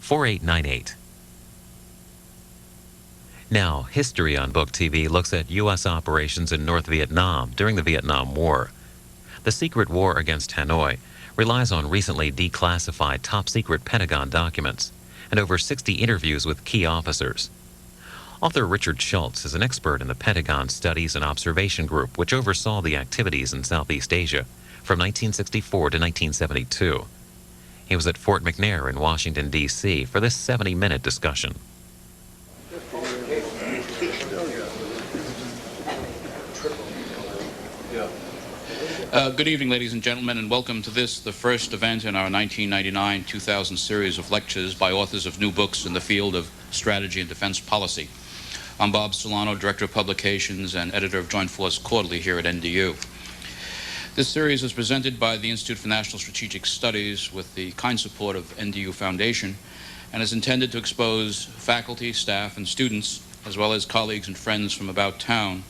4898. Now, History on Book TV looks at U.S. operations in North Vietnam during the Vietnam War. The Secret War Against Hanoi relies on recently declassified top-secret Pentagon documents and over 60 interviews with key officers. Author Richard Schultz is an expert in the Pentagon Studies and Observation Group, which oversaw the activities in Southeast Asia from 1964 to 1972. He was at Fort McNair in Washington, D.C. for this 70-minute discussion. Good evening, ladies and gentlemen, and welcome to the first event in our 1999-2000 series of lectures by authors of new books in the field of strategy and defense policy. I'm Bob Solano, Director of Publications and Editor of Joint Force Quarterly here at NDU. This series is presented by the Institute for National Strategic Studies with the kind support of NDU Foundation and is intended to expose faculty, staff, and students, as well as colleagues and friends from about town,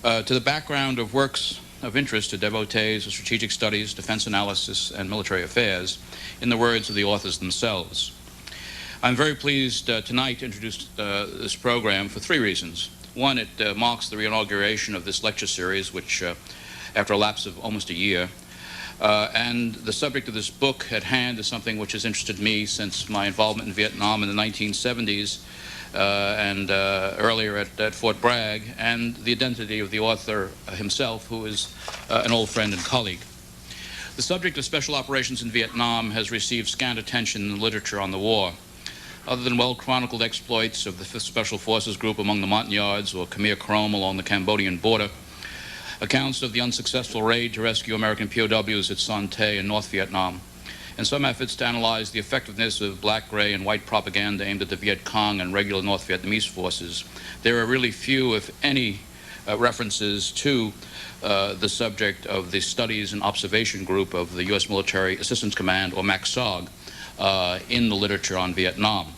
to the background of works of interest to devotees of strategic studies, defense analysis, and military affairs, in the words of the authors themselves. I'm very pleased tonight to introduce this program for three reasons. One, it marks the reinauguration of this lecture series, which, after a lapse of almost a year, and the subject of this book at hand is something which has interested me since my involvement in Vietnam in the 1970s, and earlier at Fort Bragg, and the identity of the author himself, who is an old friend and colleague. The subject of special operations in Vietnam has received scant attention in the literature on the war. Other than well-chronicled exploits of the 5th Special Forces Group among the Montagnards or Khmer Krom along the Cambodian border, accounts of the unsuccessful raid to rescue American POWs at Son Tay in North Vietnam, and some efforts to analyze the effectiveness of black, gray, and white propaganda aimed at the Viet Cong and regular North Vietnamese forces. There are really few, if any, references to the subject of the Studies and Observation Group of the U.S. Military Assistance Command, or MACSOG, in the literature on Vietnam.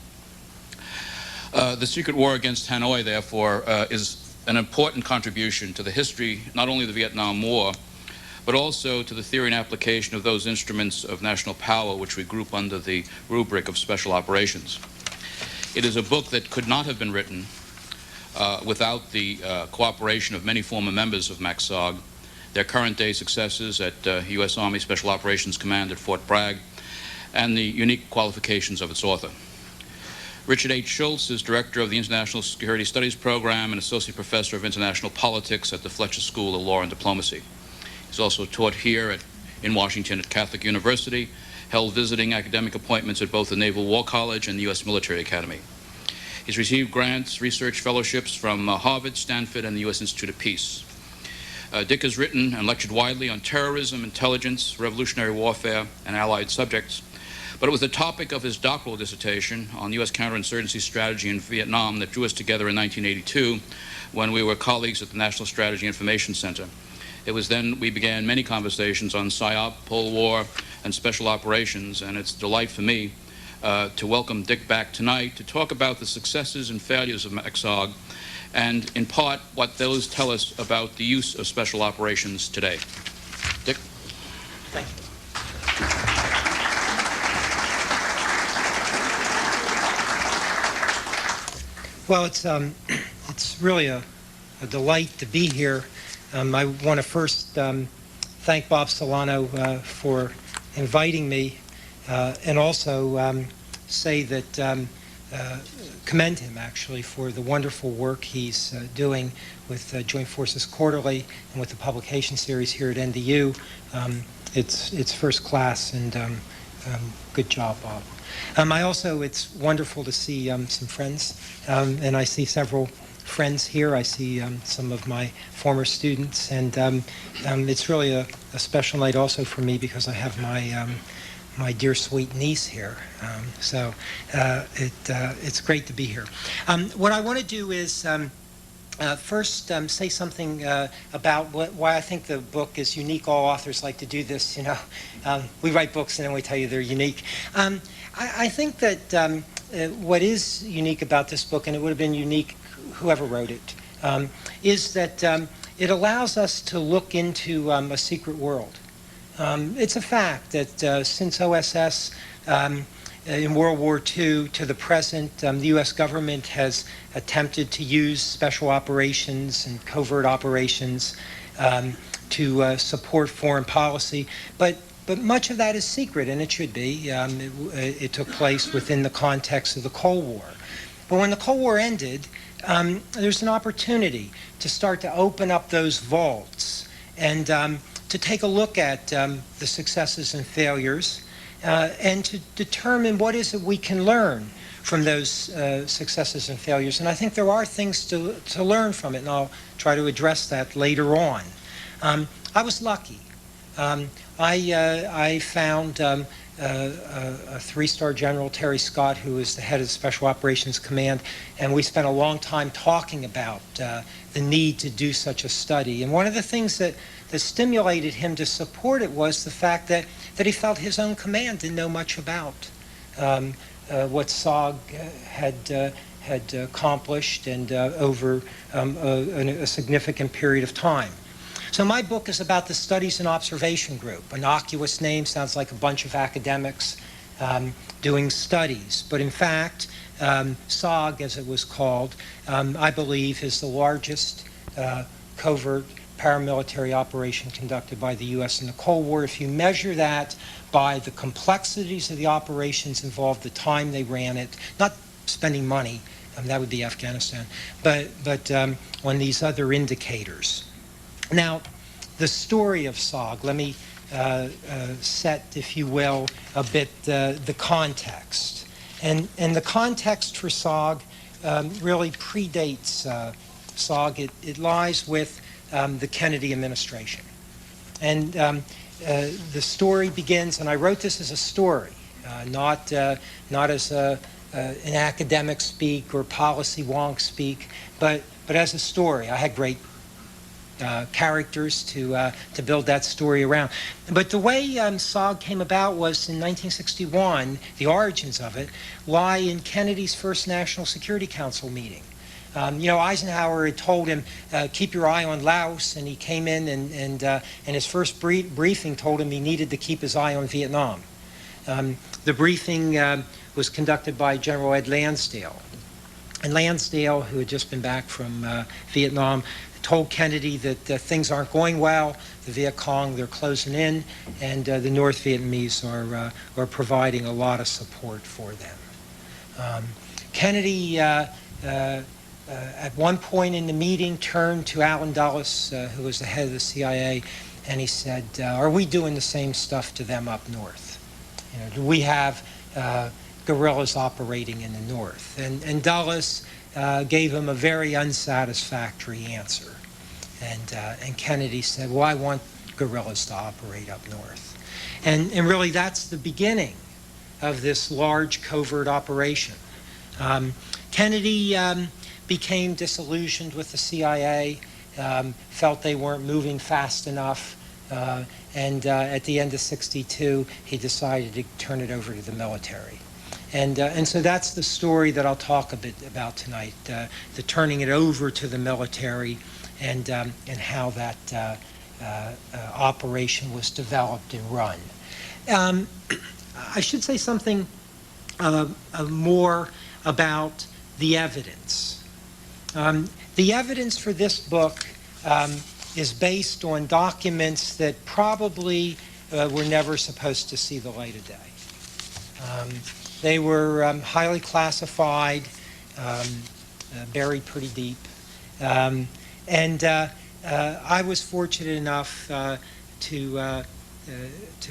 The Secret War Against Hanoi, therefore, is an important contribution to the history, not only of the Vietnam War, but also to the theory and application of those instruments of national power which we group under the rubric of special operations. It is a book that could not have been written without the cooperation of many former members of MACSOG, their current-day successors at U.S. Army Special Operations Command at Fort Bragg, and the unique qualifications of its author. Richard H. Schultz is Director of the International Security Studies Program and Associate Professor of International Politics at the Fletcher School of Law and Diplomacy. He's also taught here in Washington at Catholic University, held visiting academic appointments at both the Naval War College and the U.S. Military Academy. He's received grants, research fellowships from Harvard, Stanford, and the U.S. Institute of Peace. Dick has written and lectured widely on terrorism, intelligence, revolutionary warfare, and allied subjects. But it was the topic of his doctoral dissertation on U.S. counterinsurgency strategy in Vietnam that drew us together in 1982 when we were colleagues at the National Strategy Information Center. It was then we began many conversations on PSYOP, Cold War, and special operations, and it's a delight for me to welcome Dick back tonight to talk about the successes and failures of MACSOG, and in part what those tell us about the use of special operations today. Dick? Thank you. Well, it's really a delight to be here. I want to first thank Bob Solano for inviting me, and also say that commend him actually for the wonderful work he's doing with Joint Forces Quarterly and with the publication series here at NDU. It's first class, and good job, Bob. It's wonderful to see some friends, and I see several friends here. I see some of my former students, and it's really a special night also for me because I have my dear sweet niece here. It's great to be here. What I want to do is first say something about why I think the book is unique. All authors like to do this, you know. We write books and then we tell you they're unique. I think that what is unique about this book, and it would have been unique whoever wrote it, is that it allows us to look into a secret world. It's a fact that since OSS, in World War II to the present, the U.S. government has attempted to use special operations and covert operations to support foreign policy, but much of that is secret, and it should be. It took place within the context of the Cold War. But when the Cold War ended, there's an opportunity to start to open up those vaults and to take a look at the successes and failures and to determine what is it we can learn from those successes and failures. And I think there are things to learn from it, and I'll try to address that later on. I was lucky. I found a three-star General, Terry Scott, who is the head of the Special Operations Command, and we spent a long time talking about the need to do such a study. And one of the things that stimulated him to support it was the fact that he felt his own command didn't know much about what SOG had accomplished and over a significant period of time. So my book is about the Studies and Observation Group. Innocuous name, sounds like a bunch of academics doing studies. But in fact, SOG, as it was called, I believe is the largest covert paramilitary operation conducted by the U.S. in the Cold War. If you measure that by the complexities of the operations involved, the time they ran it, not spending money, that would be Afghanistan, but on these other indicators. Now, the story of SOG, let me set, if you will, a bit the context. And the context for SOG really predates SOG. It lies with the Kennedy administration. And the story begins, and I wrote this as a story, not as an academic speak or policy wonk speak, but as a story. I had great characters to build that story around. But the way SOG came about was in 1961, the origins of it lie in Kennedy's first National Security Council meeting. Eisenhower had told him, keep your eye on Laos, and he came in and his first briefing told him he needed to keep his eye on Vietnam. The briefing was conducted by General Ed Lansdale. And Lansdale, who had just been back from Vietnam, told Kennedy that things aren't going well. The Viet Cong, they're closing in, and the North Vietnamese are providing a lot of support for them. Kennedy, at one point in the meeting, turned to Allen Dulles, who was the head of the CIA, and he said, are we doing the same stuff to them up north? Do we have guerrillas operating in the north? And Dulles gave him a very unsatisfactory answer. And Kennedy said, well, I want guerrillas to operate up north. And really, that's the beginning of this large covert operation. Kennedy became disillusioned with the CIA, felt they weren't moving fast enough, and at the end of '62, he decided to turn it over to the military. And so that's the story that I'll talk a bit about tonight, the turning it over to the military and how that operation was developed and run. I should say something more about the evidence. The evidence for this book is based on documents that probably were never supposed to see the light of day. They were highly classified, buried pretty deep. And I was fortunate enough to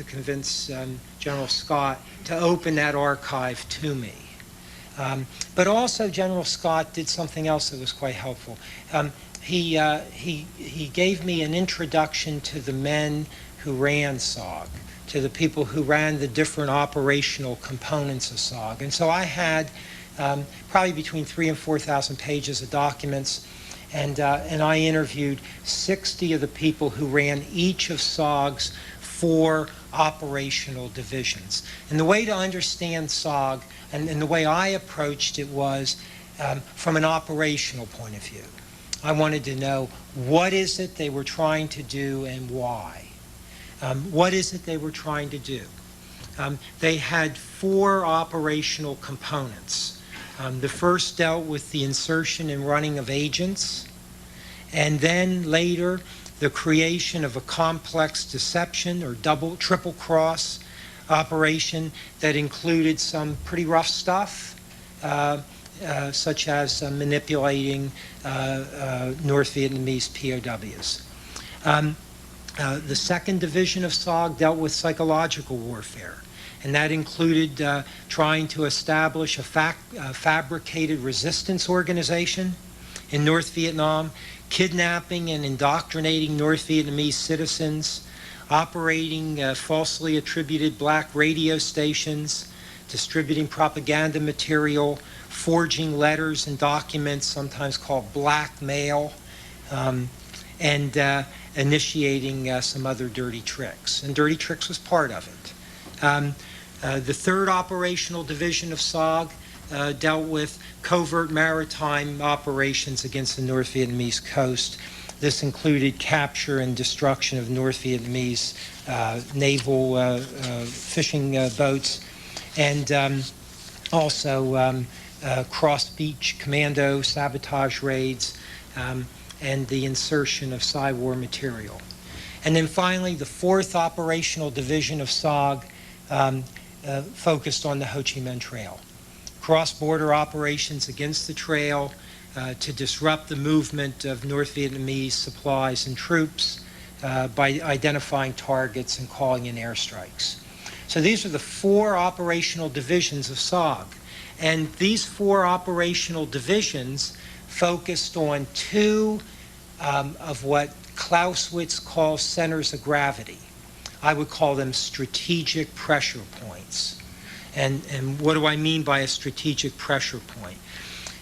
convince General Scott to open that archive to me. But also General Scott did something else that was quite helpful. He gave me an introduction to the men who ran SOG, to the people who ran the different operational components of SOG. And so I had probably between 3,000 and 4,000 pages of documents, and I interviewed 60 of the people who ran each of SOG's 4 operational divisions. And the way to understand SOG, and the way I approached it was from an operational point of view. I wanted to know, what is it they were trying to do and why? What is it they were trying to do? They had 4 operational components. The first dealt with the insertion and running of agents, and then later the creation of a complex deception or triple cross operation that included some pretty rough stuff, such as manipulating North Vietnamese POWs. The second division of SOG dealt with psychological warfare, and that included trying to establish a fabricated resistance organization in North Vietnam, kidnapping and indoctrinating North Vietnamese citizens, operating falsely attributed black radio stations, distributing propaganda material, forging letters and documents, sometimes called blackmail, and initiating some other dirty tricks. And dirty tricks was part of it. The third operational division of SOG dealt with covert maritime operations against the North Vietnamese coast. This included capture and destruction of North Vietnamese naval fishing boats, and also cross-beach commando sabotage raids, and the insertion of Psy-war material. And then finally, the fourth operational division of SOG focused on the Ho Chi Minh Trail. Cross-border operations against the trail to disrupt the movement of North Vietnamese supplies and troops by identifying targets and calling in airstrikes. So these are the 4 operational divisions of SOG. And these 4 operational divisions focused on 2 of what Clausewitz calls centers of gravity. I would call them strategic pressure points. And what do I mean by a strategic pressure point?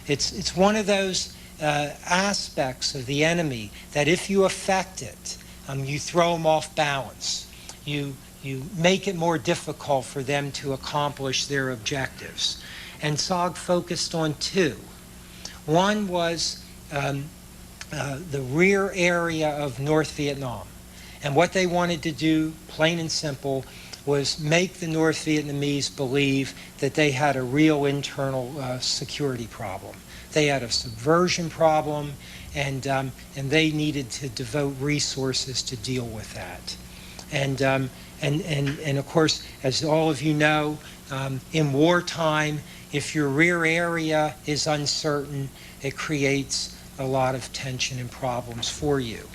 It's one of those aspects of the enemy that if you affect it, you throw them off balance. You make it more difficult for them to accomplish their objectives. And SOG focused on 2. One was the rear area of North Vietnam. And what they wanted to do, plain and simple, was make the North Vietnamese believe that they had a real internal security problem. They had a subversion problem, and they needed to devote resources to deal with that. And of course, as all of you know, in wartime, if your rear area is uncertain, it creates a lot of tension and problems for you.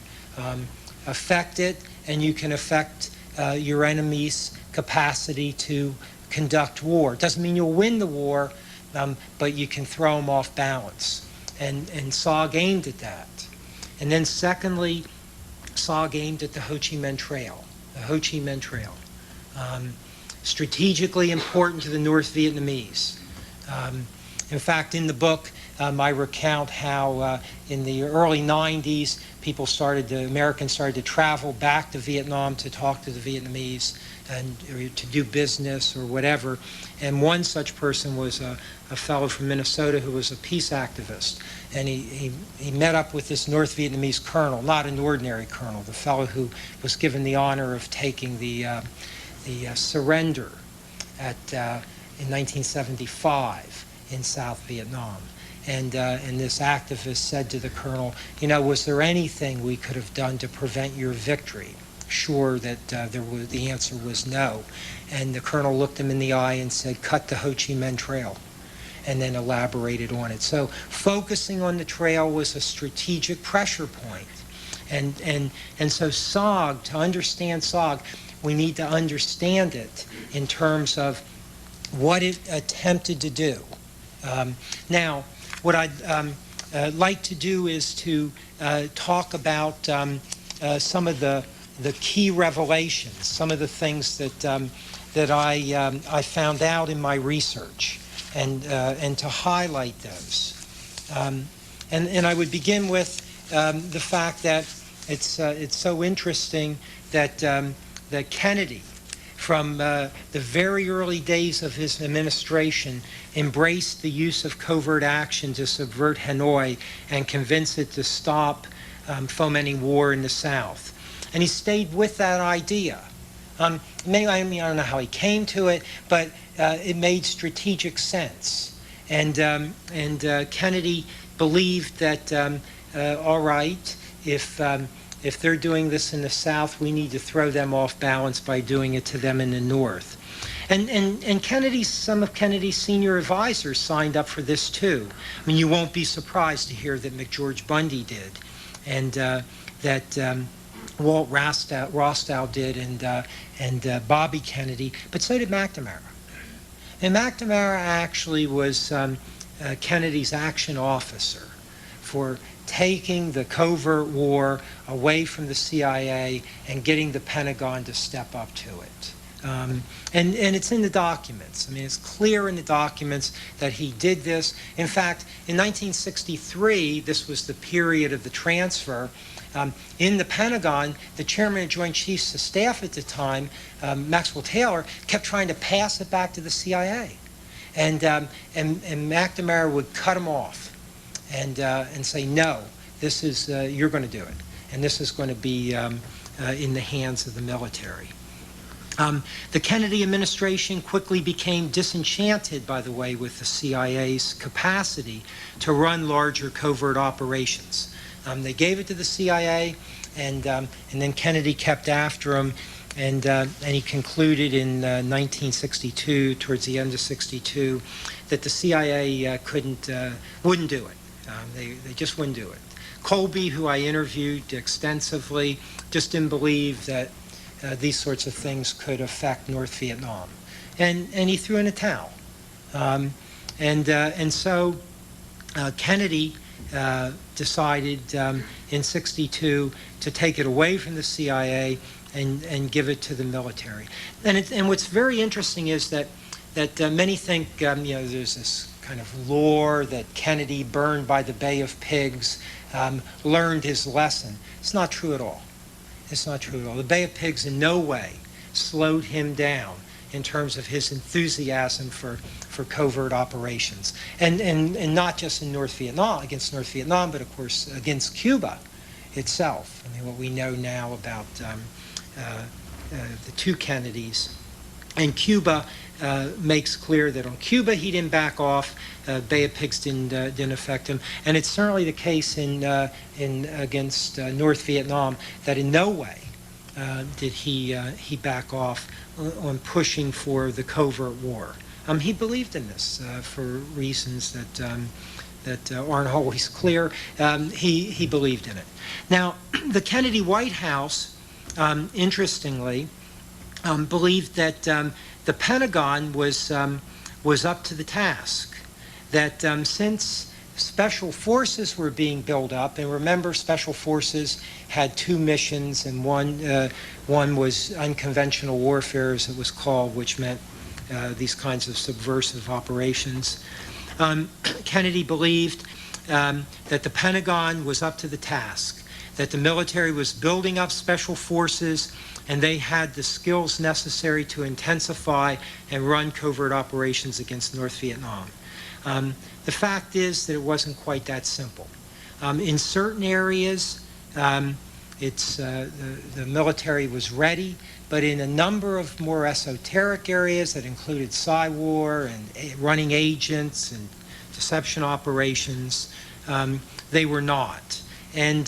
Affect it, and you can affect your enemy's capacity to conduct war. It doesn't mean you'll win the war, but you can throw them off balance. And SOG aimed at that. And then secondly, SOG aimed at the Ho Chi Minh Trail. The Ho Chi Minh Trail. Strategically important to the North Vietnamese. In fact, in the book, I recount how in the early 90s, Americans started to travel back to Vietnam to talk to the Vietnamese and to do business or whatever. And one such person was a fellow from Minnesota who was a peace activist. And he met up with this North Vietnamese colonel, not an ordinary colonel, the fellow who was given the honor of taking the surrender in 1975 in South Vietnam. And this activist said to the colonel, was there anything we could have done to prevent your victory? Sure that the answer was no. And the colonel looked him in the eye and said, cut the Ho Chi Minh Trail, and then elaborated on it. So focusing on the trail was a strategic pressure point. And so SOG, to understand SOG, we need to understand it in terms of what it attempted to do. Now, what I'd like to do is to talk about some of the key revelations, some of the things that I found out in my research, and to highlight those. And I would begin with the fact that it's so interesting that Kennedy, from the very early days of his administration, embraced the use of covert action to subvert Hanoi and convince it to stop fomenting war in the South. And he stayed with that idea Maybe, I mean, I don't know how he came to it, but it made strategic sense. And Kennedy believed that, all right, if they're doing this in the South, we need to throw them off balance by doing it to them in the North. And some of Kennedy's senior advisors signed up for this too. I mean, you won't be surprised to hear that McGeorge Bundy did, and that Walt Rostow did, and Bobby Kennedy, but so did McNamara. And McNamara actually was Kennedy's action officer for taking the covert war away from the CIA and getting the Pentagon to step up to it. And it's in the documents. I mean, it's clear in the documents that he did this. In fact, in 1963, this was the period of the transfer. In the Pentagon, the chairman of Joint Chiefs of Staff at the time, Maxwell Taylor, kept trying to pass it back to the CIA. And McNamara would cut him off and say, no, this is, you're going to do it. And this is going to be in the hands of the military. The Kennedy administration quickly became disenchanted, by the way, with the CIA's capacity to run larger covert operations. They gave it to the CIA, and then Kennedy kept after him, and he concluded in 1962, towards the end of '62, that the CIA wouldn't do it. They just wouldn't do it. Colby, who I interviewed extensively, just didn't believe that these sorts of things could affect North Vietnam, and he threw in a towel, and so Kennedy decided in '62 to take it away from the CIA and give it to the military. And what's very interesting is that many think there's this kind of lore that Kennedy, burned by the Bay of Pigs, learned his lesson. It's not true at all. It's not true at all. The Bay of Pigs in no way slowed him down in terms of his enthusiasm for covert operations. And not just in North Vietnam, against North Vietnam, but of course against Cuba itself. I mean, what we know now about the two Kennedys. And Cuba makes clear that on Cuba he didn't back off. Bay of Pigs didn't affect him, and it's certainly the case against North Vietnam that in no way did he back off on pushing for the covert war. He believed in this for reasons that aren't always clear. He believed in it. Now, the Kennedy White House, interestingly, believed that the Pentagon was up to the task. That since special forces were being built up, and remember, special forces had two missions, and one was unconventional warfare, as it was called, which meant these kinds of subversive operations. Kennedy believed that the Pentagon was up to the task, that the military was building up special forces, and they had the skills necessary to intensify and run covert operations against North Vietnam. The fact is that it wasn't quite that simple. In certain areas, the military was ready, but in a number of more esoteric areas that included Psy-War and running agents and deception operations, they were not. And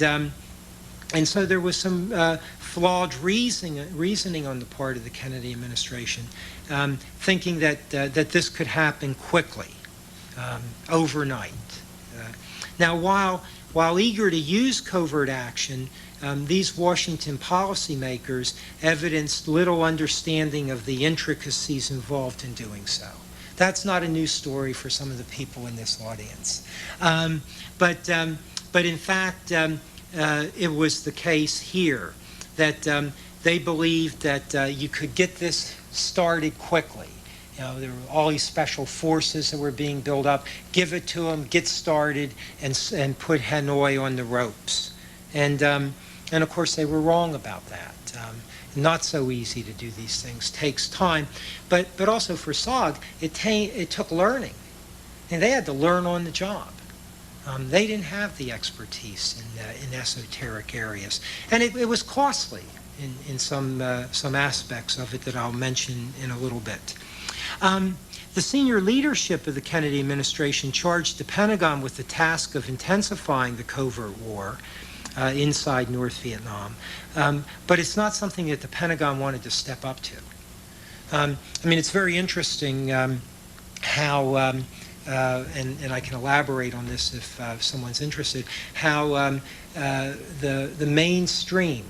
so there was some flawed reasoning on the part of the Kennedy administration, thinking that this could happen quickly, overnight. Now, while eager to use covert action, these Washington policymakers evidenced little understanding of the intricacies involved in doing so. That's not a new story for some of the people in this audience. But in fact, it was the case here that they believed that you could get this started quickly. You know, there were all these special forces that were being built up. Give it to them, get started, and put Hanoi on the ropes. And of course, they were wrong about that. Not so easy to do these things. Takes time, but also for SOG, it took learning, and they had to learn on the job. They didn't have the expertise in esoteric areas, and it was costly. in some aspects of it that I'll mention in a little bit. The senior leadership of the Kennedy administration charged the Pentagon with the task of intensifying the covert war inside North Vietnam. But it's not something that the Pentagon wanted to step up to. I mean, it's very interesting how, and I can elaborate on this if someone's interested, how the mainstream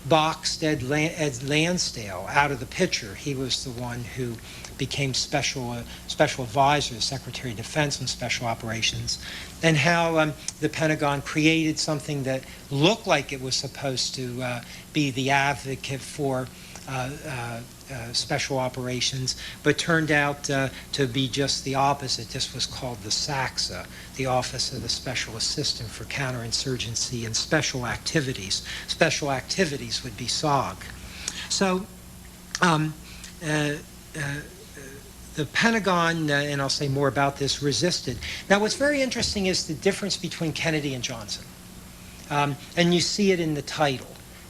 boxed Ed Lansdale out of the picture. He was the one who became special advisor to Secretary of Defense on special operations, and how the Pentagon created something that looked like it was supposed to be the advocate for special operations, but turned out to be just the opposite. This was called the SACSA, the Office of the Special Assistant for Counterinsurgency and Special Activities. Special Activities would be SOG. So the Pentagon, and I'll say more about this, resisted. Now, what's very interesting is the difference between Kennedy and Johnson. And you see it in the title.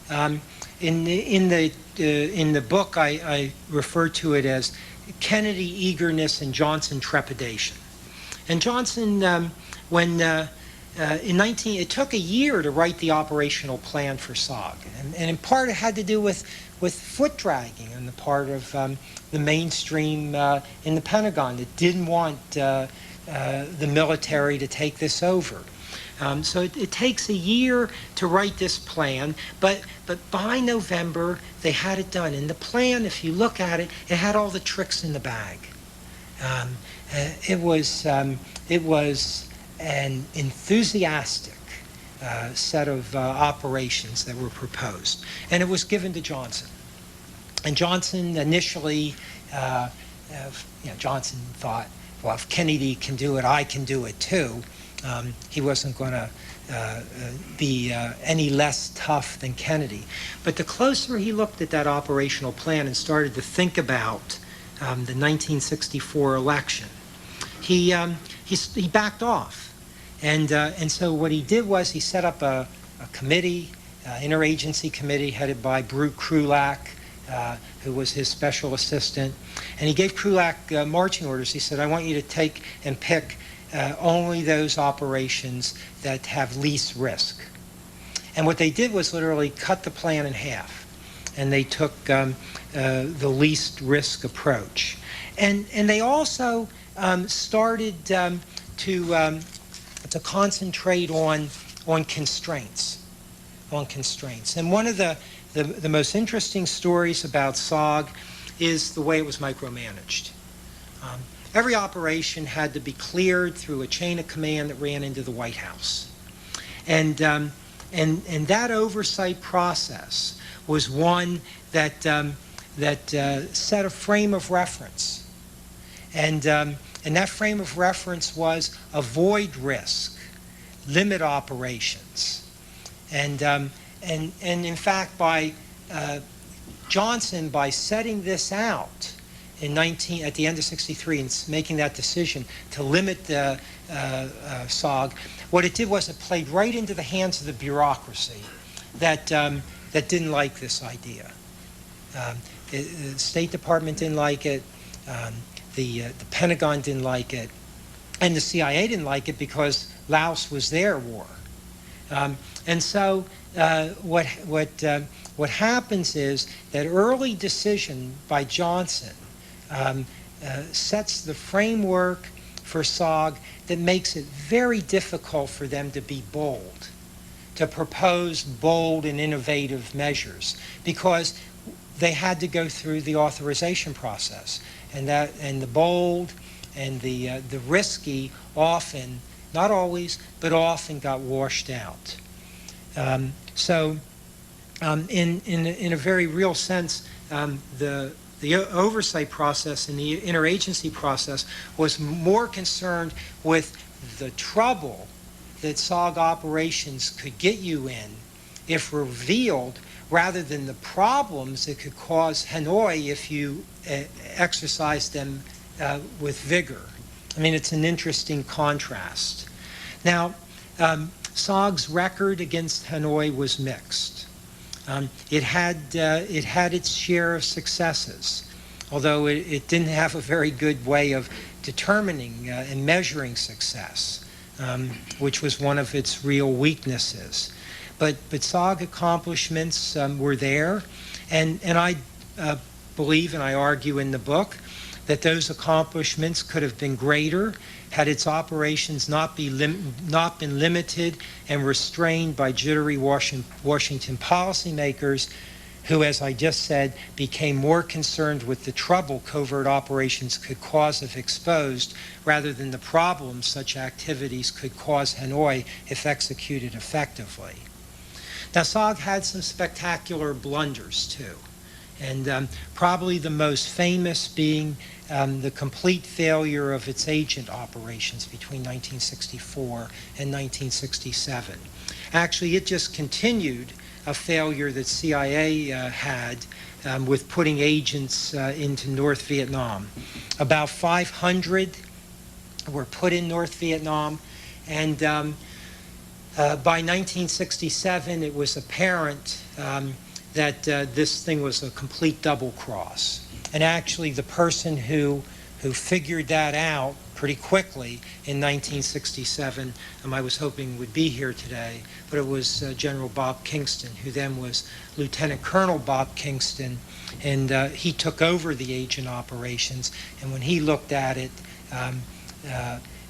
In the book, I refer to it as Kennedy eagerness and Johnson trepidation. And Johnson, it took a year to write the operational plan for SOG, and in part it had to do with foot dragging on the part of the mainstream in the Pentagon that didn't want the military to take this over. So it takes a year to write this plan, but by November they had it done. And the plan, if you look at it, it had all the tricks in the bag. It was an enthusiastic set of operations that were proposed, and it was given to Johnson. And Johnson initially, Johnson thought, well, if Kennedy can do it, I can do it too. He wasn't going to be any less tough than Kennedy. But the closer he looked at that operational plan and started to think about the 1964 election, he backed off. And so what he did was he set up a committee, interagency committee headed by Brute Krulak, who was his special assistant. And he gave Krulak marching orders. He said, I want you to take and pick only those operations that have least risk. And what they did was literally cut the plan in half. And they took the least risk approach. And they also started to concentrate on constraints. And one of the most interesting stories about SOG is the way it was micromanaged. Every operation had to be cleared through a chain of command that ran into the White House. And that oversight process was one that set a frame of reference. And that frame of reference was avoid risk, limit operations. And in fact, by Johnson, by setting this out at the end of '63 and making that decision to limit the SOG, what it did was it played right into the hands of the bureaucracy that didn't like this idea. The State Department didn't like it. The Pentagon didn't like it, and the CIA didn't like it because Laos was their war. And so what happens is that early decision by Johnson sets the framework for SOG that makes it very difficult for them to be bold, to propose bold and innovative measures, because they had to go through the authorization process. And the bold and the risky often, not always, but often got washed out. So in a very real sense, the oversight process and the interagency process was more concerned with the trouble that SOG operations could get you in if revealed, rather than the problems that could cause Hanoi if you exercised them with vigor. I mean, it's an interesting contrast. Now, SOG's record against Hanoi was mixed. It had its share of successes, although it didn't have a very good way of determining and measuring success, which was one of its real weaknesses. But SOG accomplishments were there, and I believe, and I argue in the book, that those accomplishments could have been greater had its operations not been limited and restrained by jittery Washington policymakers who, as I just said, became more concerned with the trouble covert operations could cause if exposed rather than the problems such activities could cause Hanoi if executed effectively. Now, SOG had some spectacular blunders, too, and probably the most famous being the complete failure of its agent operations between 1964 and 1967. Actually, it just continued a failure that CIA had with putting agents into North Vietnam. About 500 were put in North Vietnam, and by 1967, it was apparent that this thing was a complete double cross. And actually, the person who figured that out pretty quickly in 1967, I was hoping would be here today, but it was General Bob Kingston, who then was Lieutenant Colonel Bob Kingston, and he took over the agent operations. And when he looked at it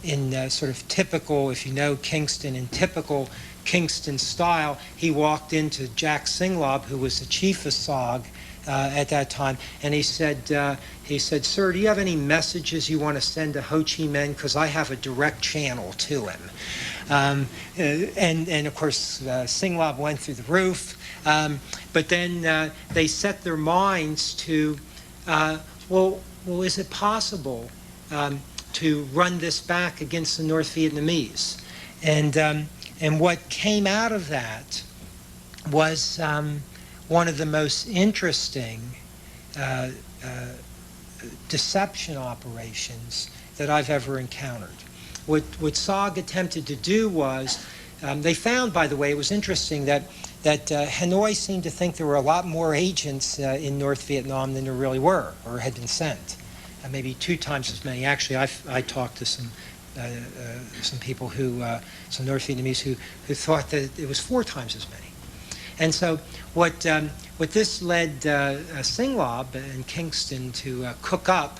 in sort of typical, if you know Kingston, in typical Kingston style, he walked into Jack Singlob, who was the chief of SOG at that time, and he said, "Sir, do you have any messages you want to send to Ho Chi Minh? Because I have a direct channel to him." And of course, Singlob went through the roof. But then they set their minds to, well, is it possible to run this back against the North Vietnamese? And what came out of that was one of the most interesting deception operations that I've ever encountered. What SOG attempted to do was, they found, by the way, it was interesting that Hanoi seemed to think there were a lot more agents in North Vietnam than there really were, or had been sent. Maybe 2 times as many. Actually, I talked to some people who, some North Vietnamese who thought that it was 4 times as many. And so what this led Singlob and Kingston to cook up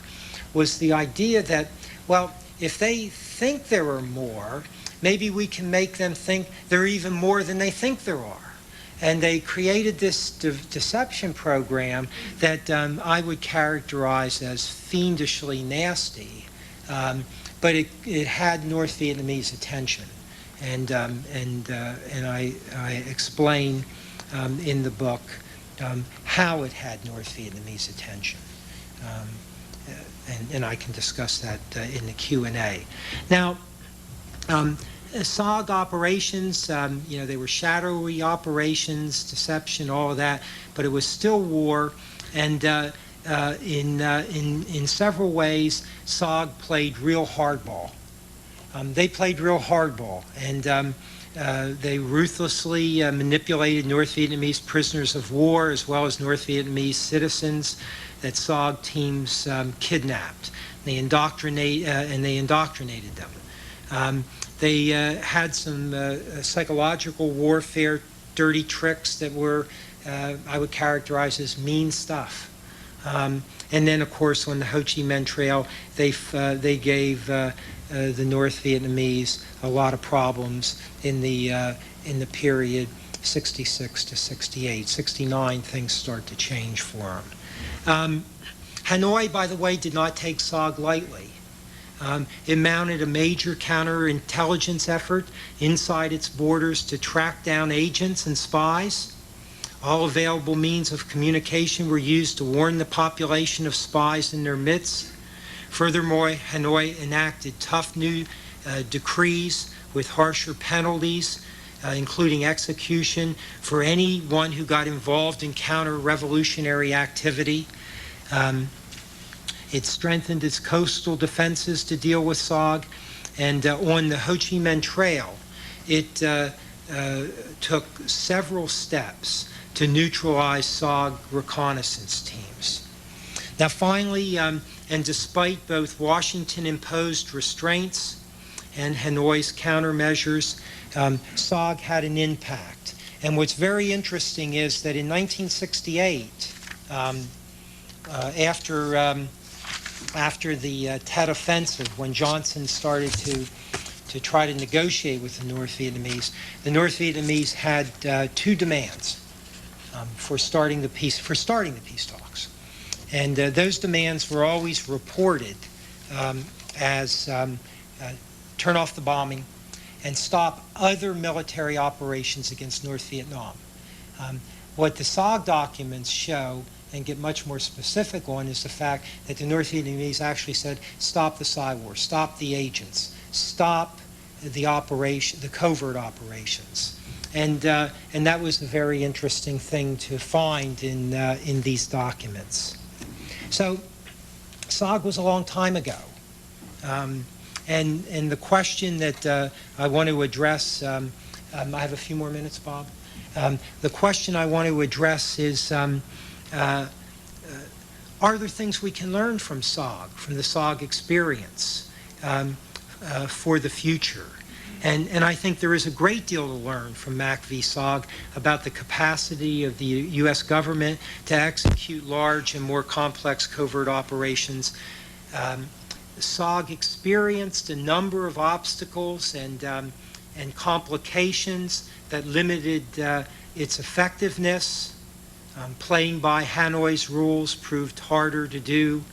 was the idea that, well, if they think there are more, maybe we can make them think there are even more than they think there are. And they created this deception program that I would characterize as fiendishly nasty, but it had North Vietnamese attention, and I explain in the book how it had North Vietnamese attention, and I can discuss that in the Q&A. Now, SOG operations, they were shadowy operations, deception, all of that, but it was still war, and in several ways, SOG played real hardball. They played real hardball, and they ruthlessly manipulated North Vietnamese prisoners of war as well as North Vietnamese citizens that SOG teams kidnapped. They indoctrinated them. They had some psychological warfare, dirty tricks that were, I would characterize as mean stuff. And then, of course, on the Ho Chi Minh Trail, they gave the North Vietnamese a lot of problems in the period 66 to 68. 69, things start to change for them. Hanoi, by the way, did not take SOG lightly. It mounted a major counterintelligence effort inside its borders to track down agents and spies. All available means of communication were used to warn the population of spies in their midst. Furthermore, Hanoi enacted tough new decrees with harsher penalties, including execution for anyone who got involved in counter-revolutionary activity. It strengthened its coastal defenses to deal with SOG, and on the Ho Chi Minh Trail, it took several steps to neutralize SOG reconnaissance teams. Now finally, and despite both Washington-imposed restraints and Hanoi's countermeasures, SOG had an impact. And what's very interesting is that in 1968, after the Tet Offensive, when Johnson started to try to negotiate with the North Vietnamese had two demands for starting the peace talks, and those demands were always reported as turn off the bombing and stop other military operations against North Vietnam. What the SOG documents show and get much more specific on is the fact that the North Vietnamese actually said, stop the Psy War, stop the agents, stop the covert operations. And that was a very interesting thing to find in these documents. So SOG was a long time ago. And the question that I want to address, I have a few more minutes, Bob. The question I want to address is, are there things we can learn from SOG, from the SOG experience for the future? And I think there is a great deal to learn from Mac v. SOG about the capacity of the U.S. government to execute large and more complex covert operations. SOG experienced a number of obstacles and complications that limited its effectiveness. Playing by Hanoi's rules proved harder to do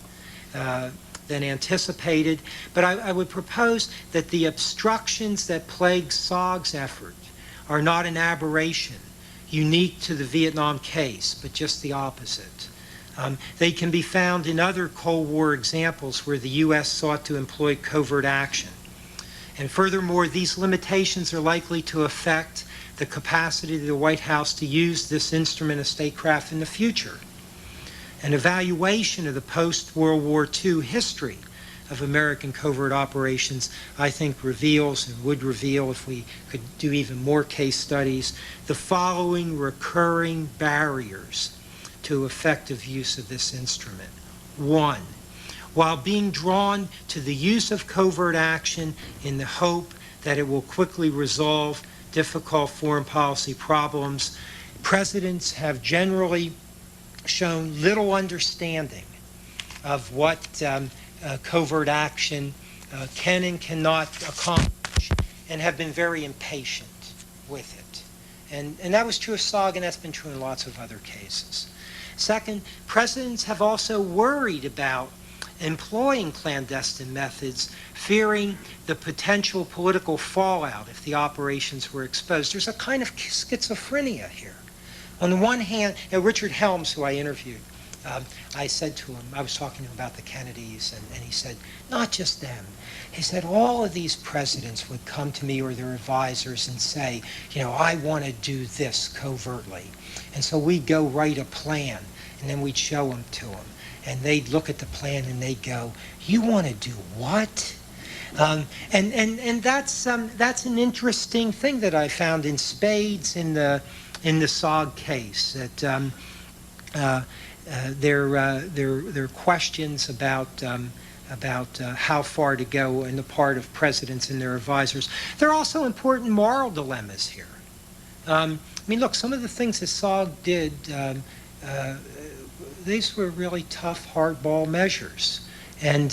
than anticipated. But I would propose that the obstructions that plague SOG's effort are not an aberration unique to the Vietnam case, but just the opposite. They can be found in other Cold War examples where the U.S. sought to employ covert action. And furthermore, these limitations are likely to affect the capacity of the White House to use this instrument of statecraft in the future. An evaluation of the post-World War II history of American covert operations, I think, reveals and would reveal, if we could do even more case studies, the following recurring barriers to effective use of this instrument. One, while being drawn to the use of covert action in the hope that it will quickly resolve difficult foreign policy problems, presidents have generally shown little understanding of what covert action can and cannot accomplish, and have been very impatient with it. And that was true of SOG, and that's been true in lots of other cases. Second, presidents have also worried about employing clandestine methods, fearing the potential political fallout if the operations were exposed. There's a kind of schizophrenia here. On the one hand, Richard Helms, who I interviewed, I said to him, I was talking to him about the Kennedys, and he said, not just them. He said, all of these presidents would come to me or their advisors and say, you know, I want to do this covertly. And so we'd go write a plan, and then we'd show them to them. And they'd look at the plan and they'd go, you want to do what? And that's an interesting thing that I found in spades in the SOG case, that there are questions about how far to go on the part of presidents and their advisors. There are also important moral dilemmas here. I mean, look, some of the things that SOG did, these were really tough, hardball measures. And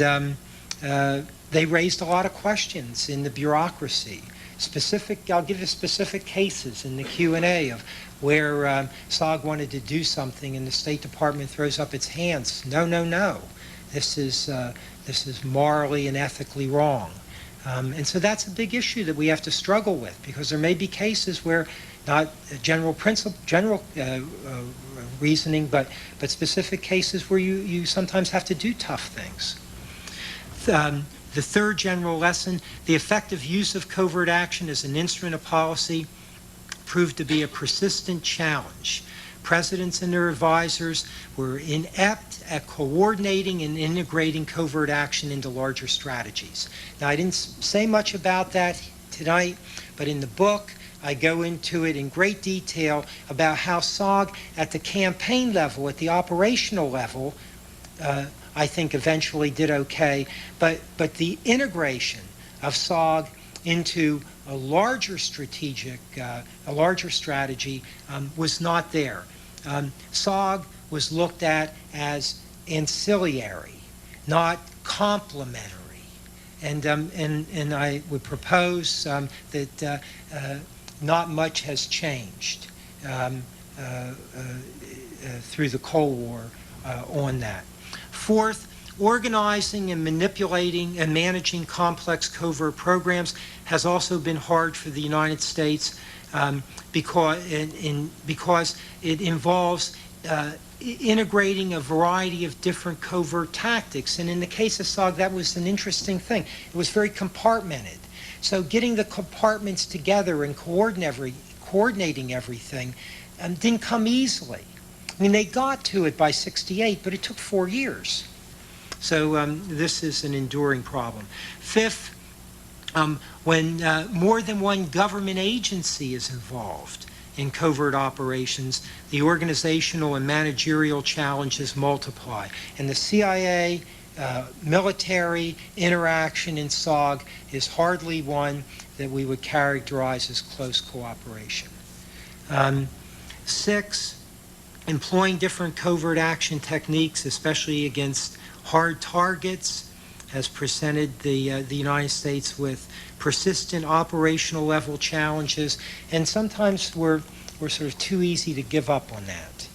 they raised a lot of questions in the bureaucracy. I'll give you specific cases in the Q&A of where SOG wanted to do something and the State Department throws up its hands. No, no, no. This is morally and ethically wrong. And so that's a big issue that we have to struggle with, because there may be cases where not general reasoning, but specific cases where you sometimes have to do tough things. The third general lesson, the effective use of covert action as an instrument of policy proved to be a persistent challenge. Presidents and their advisors were inept at coordinating and integrating covert action into larger strategies. Now, I didn't say much about that tonight, but in the book, I go into it in great detail about how SOG at the campaign level, at the operational level, I think eventually did okay, but the integration of SOG into a larger strategic, a larger strategy was not there. SOG was looked at as ancillary, not complementary. And I would propose that not much has changed through the Cold War on that. Fourth, organizing and manipulating and managing complex covert programs has also been hard for the United States because it involves integrating a variety of different covert tactics. And in the case of SOG, that was an interesting thing. It was very compartmented. So getting the compartments together and coordinating everything didn't come easily. I mean, they got to it by '68, but it took 4 years. So this is an enduring problem. Fifth, when more than one government agency is involved in covert operations, the organizational and managerial challenges multiply. And the CIA military interaction in SOG is hardly one that we would characterize as close cooperation. Six, employing different covert action techniques, especially against hard targets, has presented the United States with persistent operational level challenges, and sometimes we're sort of too easy to give up on that.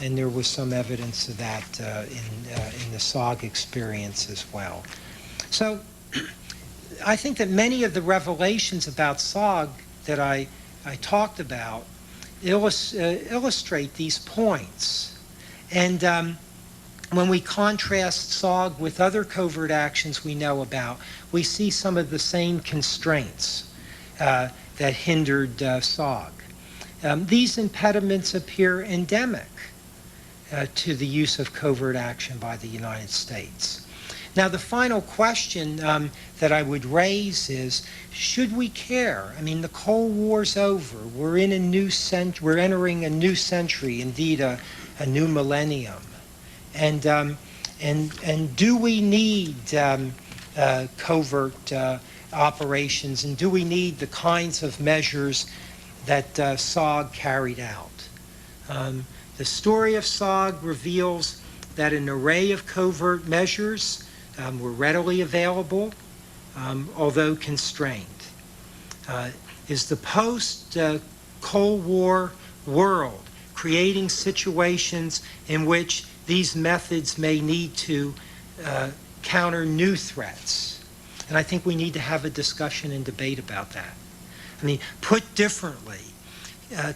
And there was some evidence of that in the SOG experience as well. So I think that many of the revelations about SOG that I talked about illustrate these points. And when we contrast SOG with other covert actions we know about, we see some of the same constraints that hindered SOG. These impediments appear endemic to the use of covert action by the United States. Now, the final question that I would raise is, should we care? I mean, the Cold War's over. We're in a new we're entering a new century, indeed a new millennium. And do we need covert operations, and do we need the kinds of measures that SOG carried out? The story of SOG reveals that an array of covert measures were readily available, although constrained. Is the post-Cold War world creating situations in which these methods may need to counter new threats? And I think we need to have a discussion and debate about that. I mean, put differently,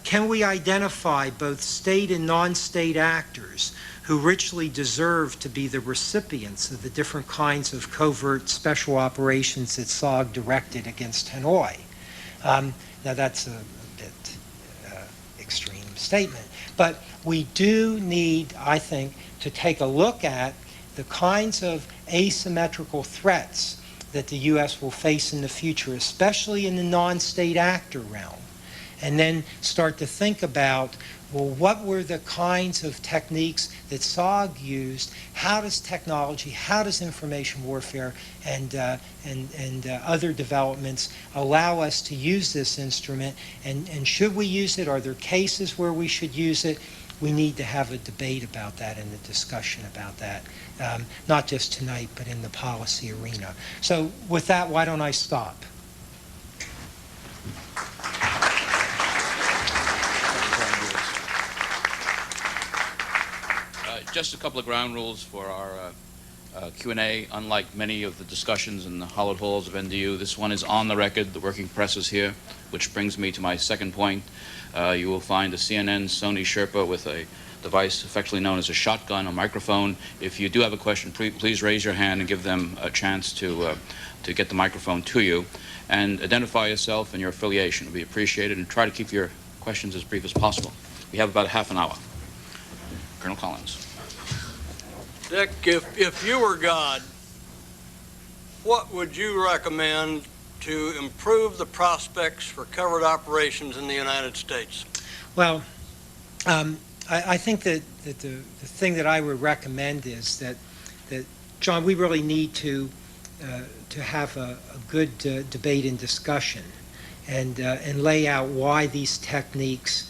can we identify both state and non-state actors who richly deserve to be the recipients of the different kinds of covert special operations that SOG directed against Hanoi? Now, that's a bit extreme statement, but we do need, I think, to take a look at the kinds of asymmetrical threats that the U.S. will face in the future, especially in the non-state actor realm, and then start to think about, well, what were the kinds of techniques that SOG used? How does technology, how does information warfare and other developments allow us to use this instrument? And should we use it? Are there cases where we should use it? We need to have a debate about that and a discussion about that, not just tonight, but in the policy arena. So with that, why don't I stop? Just a couple of ground rules for our Q&A. Unlike many of the discussions in the hallowed halls of NDU, this one is on the record. The working press is here, which brings me to my second point. You will find a CNN Sony Sherpa with a device affectionately known as a shotgun, a microphone. If you do have a question, please raise your hand and give them a chance to get the microphone to you. And identify yourself and your affiliation. It will be appreciated, and try to keep your questions as brief as possible. We have about half an hour. Colonel Collins. Dick, if you were God, what would you recommend to improve the prospects for covert operations in the United States? Well, I think that the thing that I would recommend is that John, we really need to have a good debate and discussion, and lay out why these techniques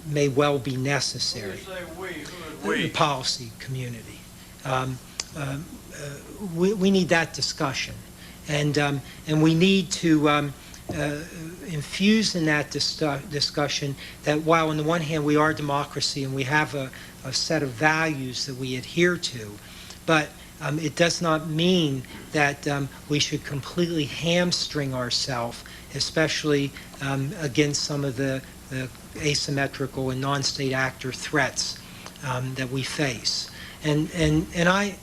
may well be necessary. When you say we, who is we? The policy community. We need that discussion, and we need to infuse in that discussion that while on the one hand we are democracy and we have a set of values that we adhere to, but it does not mean that we should completely hamstring ourselves, especially against some of the asymmetrical and non-state actor threats that we face. And I,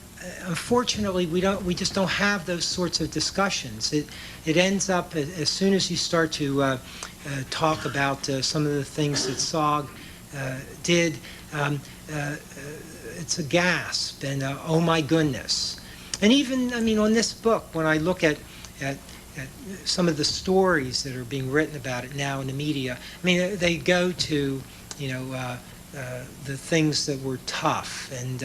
unfortunately, we just don't have those sorts of discussions. It ends up, as soon as you start to talk about some of the things that SOG did, it's a gasp and oh my goodness. And even, I mean, on this book, when I look at some of the stories that are being written about it now in the media, I mean, they go to, the things that were tough and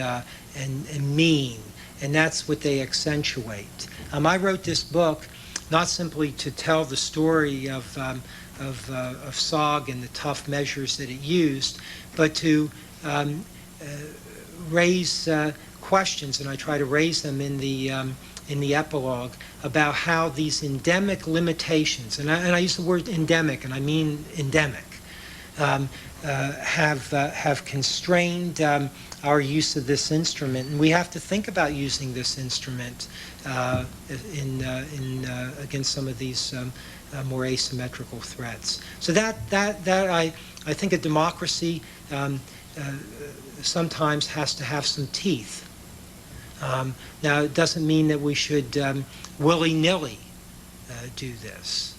mean, and that's what they accentuate. I wrote this book not simply to tell the story of SOG and the tough measures that it used, but to raise questions, and I try to raise them in the epilogue, about how these endemic limitations, and I use the word endemic, and I mean endemic, have constrained our use of this instrument, and we have to think about using this instrument against some of these more asymmetrical threats. So that I think a democracy sometimes has to have some teeth. Now, it doesn't mean that we should willy-nilly do this,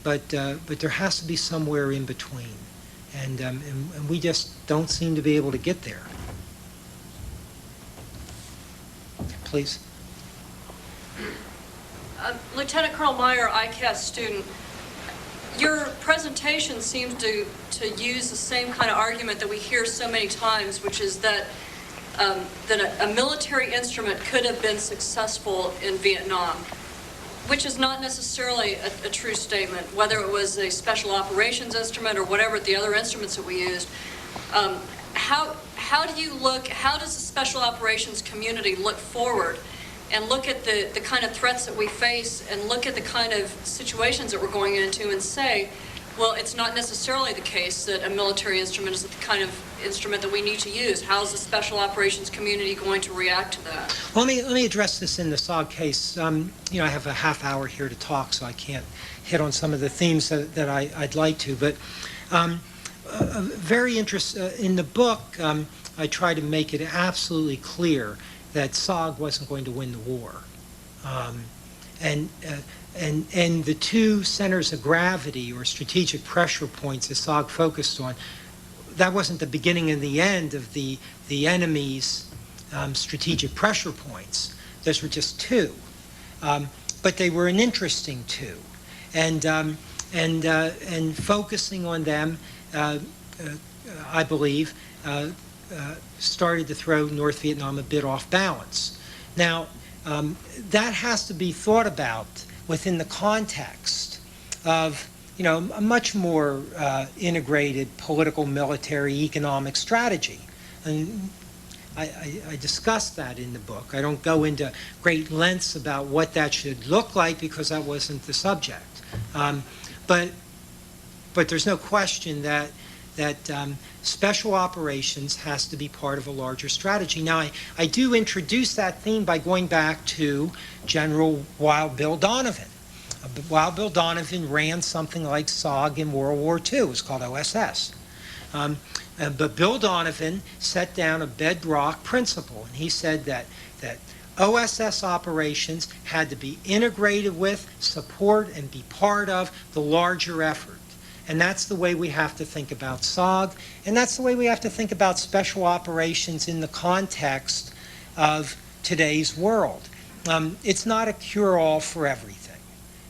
but there has to be somewhere in between, and we just don't seem to be able to get there. Please. Lieutenant Colonel Meyer, ICAS student, your presentation seems to use the same kind of argument that we hear so many times, which is that a military instrument could have been successful in Vietnam, which is not necessarily a true statement, whether it was a special operations instrument or whatever the other instruments that we used. How does the special operations community look forward and look at the kind of threats that we face and look at the kind of situations that we're going into and say, well, it's not necessarily the case that a military instrument is the kind of instrument that we need to use. How is the special operations community going to react to that? Well, let me address this in the SOG case. I have a half hour here to talk, so I can't hit on some of the themes that I'd like to. But very interesting in the book, I try to make it absolutely clear that SOG wasn't going to win the war, and the two centers of gravity or strategic pressure points that SOG focused on, that wasn't the beginning and the end of the enemy's strategic pressure points. Those were just two, but they were an interesting two, and focusing on them, I believe, started to throw North Vietnam a bit off balance. Now, that has to be thought about within the context of, a much more integrated political, military, economic strategy. And I discussed that in the book. I don't go into great lengths about what that should look like because that wasn't the subject. But there's no question that special operations has to be part of a larger strategy. Now, I do introduce that theme by going back to General Wild Bill Donovan. Wild Bill Donovan ran something like SOG in World War II. It was called OSS. But Bill Donovan set down a bedrock principle, and he said that OSS operations had to be integrated with, support, and be part of the larger effort. And that's the way we have to think about SOG, and that's the way we have to think about special operations in the context of today's world. it's not a cure-all for everything,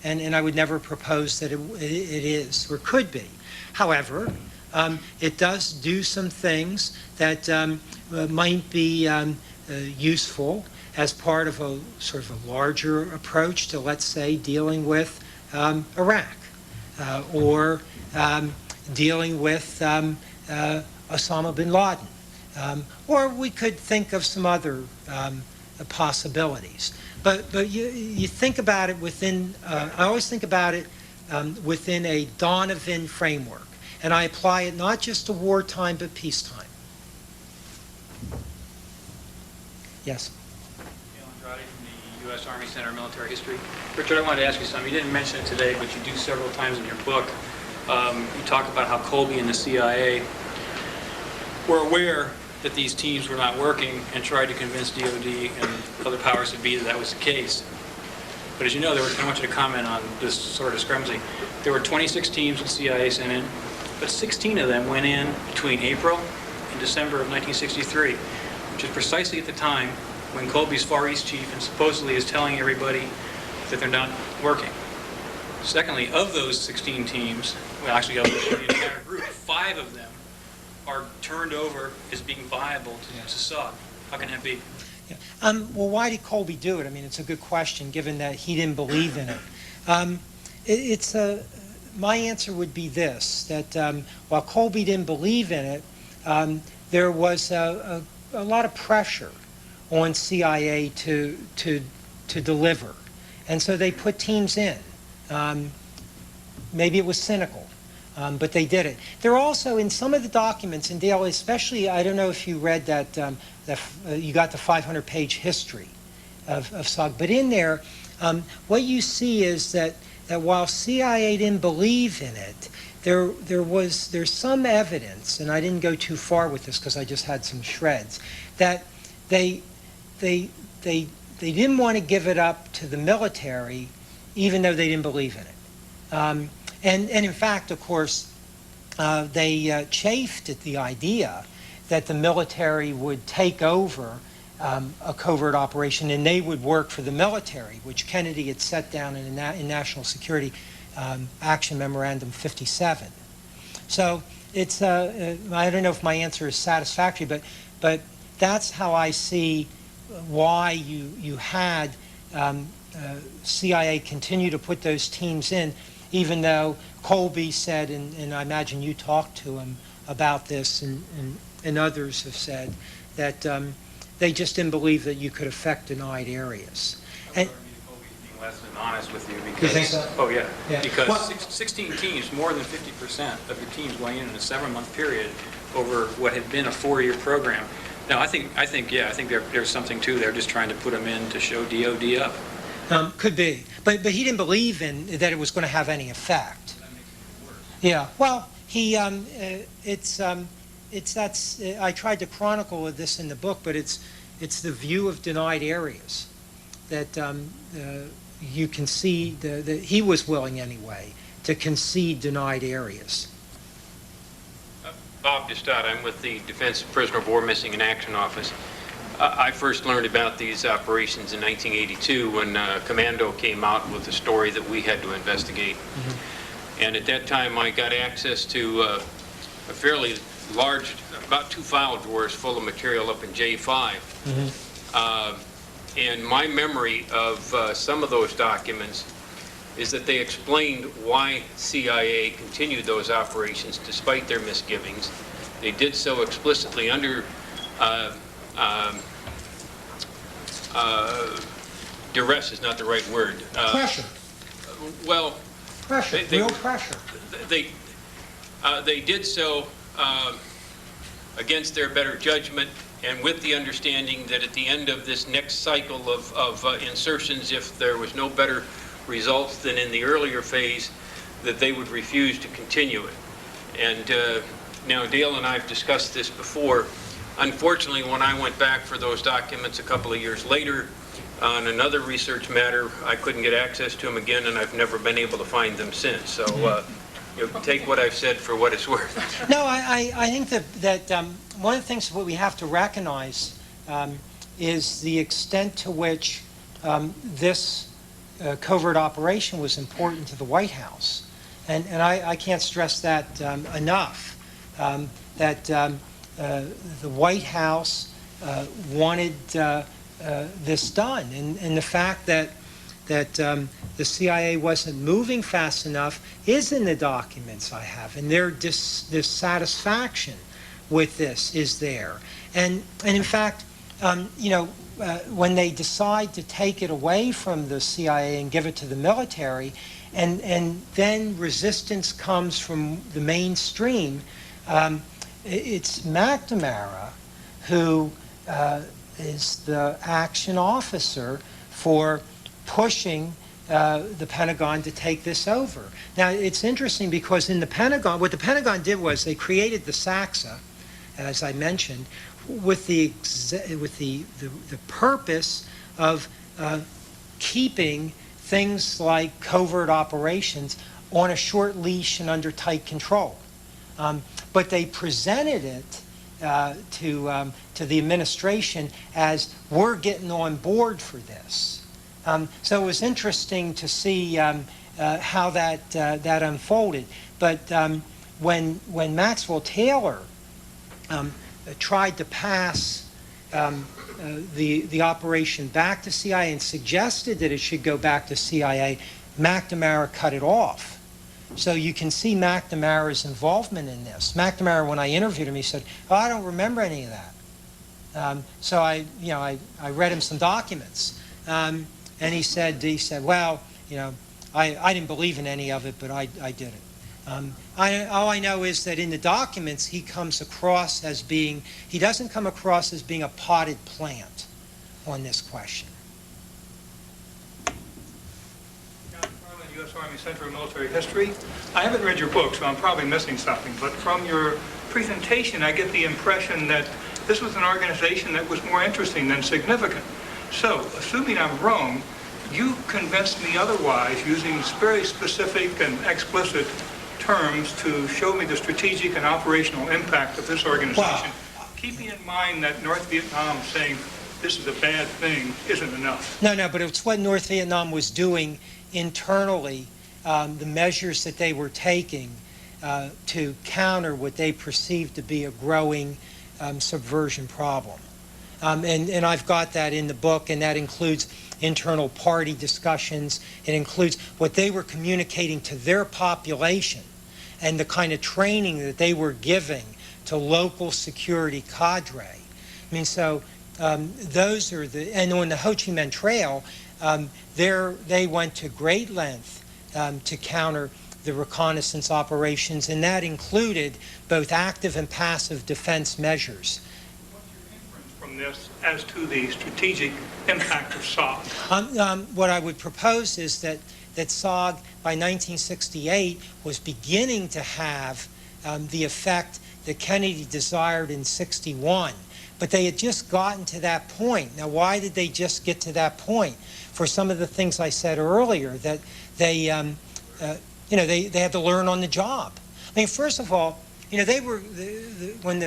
and I would never propose that it is or could be. However, it does do some things that might be useful as part of a sort of a larger approach to, let's say, dealing with Iraq or dealing with Osama bin Laden. Or we could think of some other possibilities. But you think about it within, I always think about it within a Donovan framework. And I apply it not just to wartime, but peacetime. Yes? Andrade from the U.S. Army Center of Military History. Richard, I wanted to ask you something. You didn't mention it today, but you do several times in your book. You talk about how Colby and the CIA were aware that these teams were not working and tried to convince DOD and other powers to be that that was the case. But as you know, I want you to comment on this sort of discrepancy. There were 26 teams the CIA sent in, but 16 of them went in between April and December of 1963, which is precisely at the time when Colby's Far East chief and supposedly is telling everybody that they're not working. Secondly, of those 16 teams, well, actually of the entire group, 5 of them are turned over as being viable to Assad. How can that be? Yeah. Well, why did Colby do it? I mean, it's a good question, given that he didn't believe in it. My answer would be this, that while Colby didn't believe in it, there was a lot of pressure on CIA to deliver. And so they put teams in. Maybe it was cynical. But they did it. There are also, in some of the documents, and Dale, especially, I don't know if you read that, you got the 500-page history of SOG, but in there, what you see is that while CIA didn't believe in it, there's some evidence, and I didn't go too far with this because I just had some shreds, that they didn't want to give it up to the military, even though they didn't believe in it. And in fact, of course, they chafed at the idea that the military would take over a covert operation and they would work for the military, which Kennedy had set down in National Security Action Memorandum 57. So it's, I don't know if my answer is satisfactory, but that's how I see why you had CIA continue to put those teams in, even though Colby said, and I imagine you talked to him about this, and others have said, that they just didn't believe that you could affect denied areas. And, Colby's being less than honest with you because, you think so? Oh yeah, Yeah. because Well, 16 teams, more than 50% of your teams went in a 7-month period over what had been a 4-year program. Now I think there's something to there, just trying to put them in to show DOD up. Could be, but he didn't believe in that it was going to have any effect. That makes it worse. Yeah, well, I tried to chronicle this in the book, but it's the view of denied areas that you concede that he was willing anyway to concede denied areas. Bob Destad, I'm with the Defense Prisoner of War Missing in Action Office. I first learned about these operations in 1982 when Commando came out with a story that we had to investigate. Mm-hmm. And at that time I got access to a fairly large, about 2 file drawers full of material up in J5. Mm-hmm. And my memory of some of those documents is that they explained why CIA continued those operations despite their misgivings. They did so explicitly under duress is not the right word. Pressure. Well, Pressure. Real pressure. They did so against their better judgment and with the understanding that at the end of this next cycle of insertions, if there was no better results than in the earlier phase, that they would refuse to continue it. And now Dale and I have discussed this before. Unfortunately, when I went back for those documents a couple of years later on another research matter, I couldn't get access to them again, and I've never been able to find them since. So take what I've said for what it's worth. No, I think that one of the things that we have to recognize is the extent to which this covert operation was important to the White House. And I can't stress that enough, that the White House wanted this done. And the fact that the CIA wasn't moving fast enough is in the documents I have, and their dissatisfaction with this is there. And in fact, when they decide to take it away from the CIA and give it to the military, and then resistance comes from the mainstream, it's McNamara who is the action officer for pushing the Pentagon to take this over. Now, it's interesting because in the Pentagon, what the Pentagon did was they created the SACSA, as I mentioned, with the purpose of keeping things like covert operations on a short leash and under tight control. But they presented it to the administration as, we're getting on board for this. So it was interesting to see how that unfolded. But when Maxwell Taylor tried to pass the operation back to CIA and suggested that it should go back to CIA, McNamara cut it off. So you can see McNamara's involvement in this. McNamara, when I interviewed him, he said, "Oh, I don't remember any of that." So I read him some documents, and he said, "Well, I didn't believe in any of it, but I did it." All I know is that in the documents he comes across as being, he doesn't come across as being a potted plant on this question. U.S. Army Center of Military History. I haven't read your book, so I'm probably missing something, but from your presentation I get the impression that this was an organization that was more interesting than significant. So, assuming I'm wrong, you convinced me otherwise using very specific and explicit terms to show me the strategic and operational impact of this organization. Wow. Keeping in mind that North Vietnam saying this is a bad thing isn't enough. No, but it's what North Vietnam was doing internally, the measures that they were taking to counter what they perceived to be a growing subversion problem. And I've got that in the book, and that includes internal party discussions. It includes what they were communicating to their population and the kind of training that they were giving to local security cadre. I mean, so those are the, and on the Ho Chi Minh Trail, they went to great length to counter the reconnaissance operations, and that included both active and passive defense measures. What's your inference from this as to the strategic impact of SOG? What I would propose is that SOG, by 1968, was beginning to have the effect that Kennedy desired in '61. But they had just gotten to that point. Now, why did they just get to that point? For some of the things I said earlier, that they had to learn on the job. I mean, first of all, they were when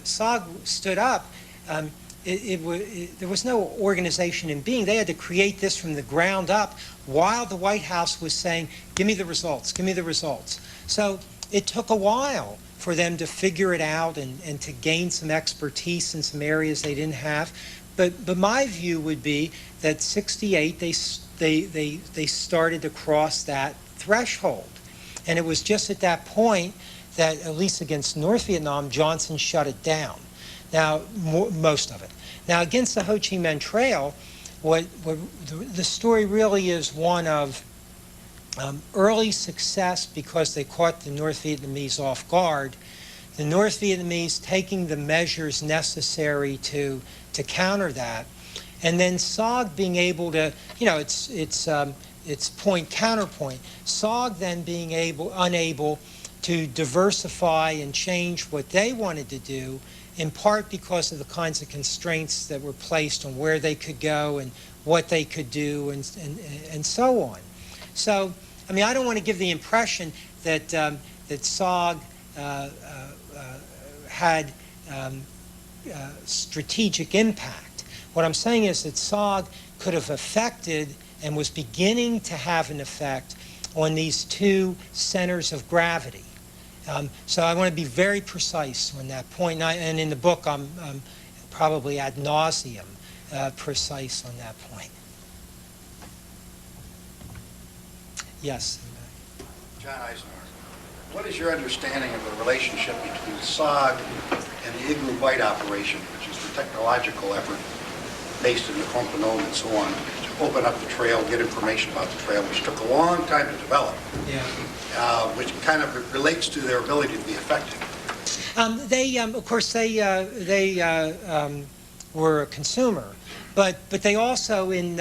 SOG stood up, there was no organization in being. They had to create this from the ground up while the White House was saying, "Give me the results, give me the results." So it took a while for them to figure it out and to gain some expertise in some areas they didn't have. But my view would be that '68 they started to cross that threshold, and it was just at that point that, at least against North Vietnam, Johnson shut it down. Now, most of it. Now, against the Ho Chi Minh Trail, what the story really is one of early success because they caught the North Vietnamese off guard, the North Vietnamese taking the measures necessary to counter that, and then SOG being able to, it's point counterpoint. SOG then being unable to diversify and change what they wanted to do, in part because of the kinds of constraints that were placed on where they could go and what they could do and so on. So, I mean, I don't want to give the impression that SOG had strategic impact. What I'm saying is that SOG could have affected and was beginning to have an effect on these two centers of gravity. So I want to be very precise on that point, and in the book I'm probably ad nauseum precise on that point. Yes? John Eisenhower, what is your understanding of the relationship between SOG and the Igloo Bight operation, which is the technological effort based in the Pompano and so on, to open up the trail, get information about the trail, which took a long time to develop, which kind of relates to their ability to be effective? Of course, they were a consumer, but they also, in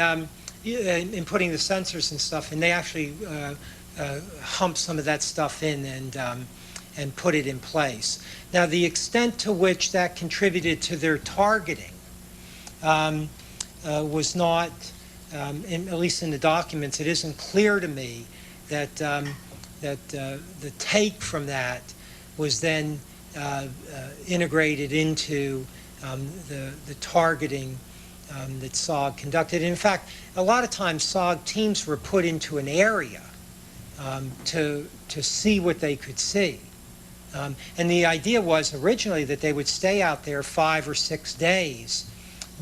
putting the sensors and stuff, and they actually humped some of that stuff in and put it in place. Now, the extent to which that contributed to their targeting was not, at least in the documents, it isn't clear to me that the take from that was then integrated into the targeting that SOG conducted. In fact, a lot of times SOG teams were put into an area to see what they could see. And the idea was originally that they would stay out there 5 or 6 days,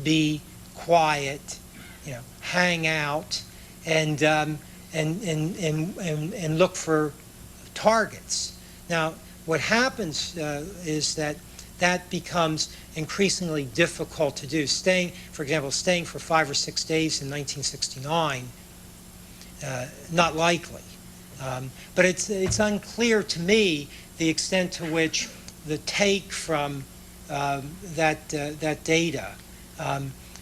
be quiet, hang out, and look for targets. Now, what happens is that becomes increasingly difficult to do. For example, staying for 5 or 6 days in 1969, not likely. But it's unclear to me the extent to which the take from that data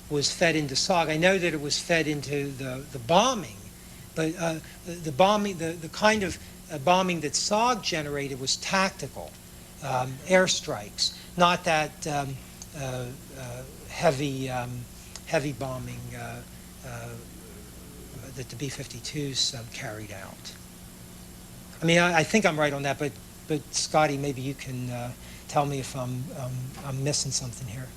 was fed into SOG. I know that it was fed into the bombing, but the kind of bombing that SOG generated was tactical airstrikes, not that heavy bombing that the B-52s carried out. I mean, I think I'm right on that, but Scotty, maybe you can tell me if I'm missing something here.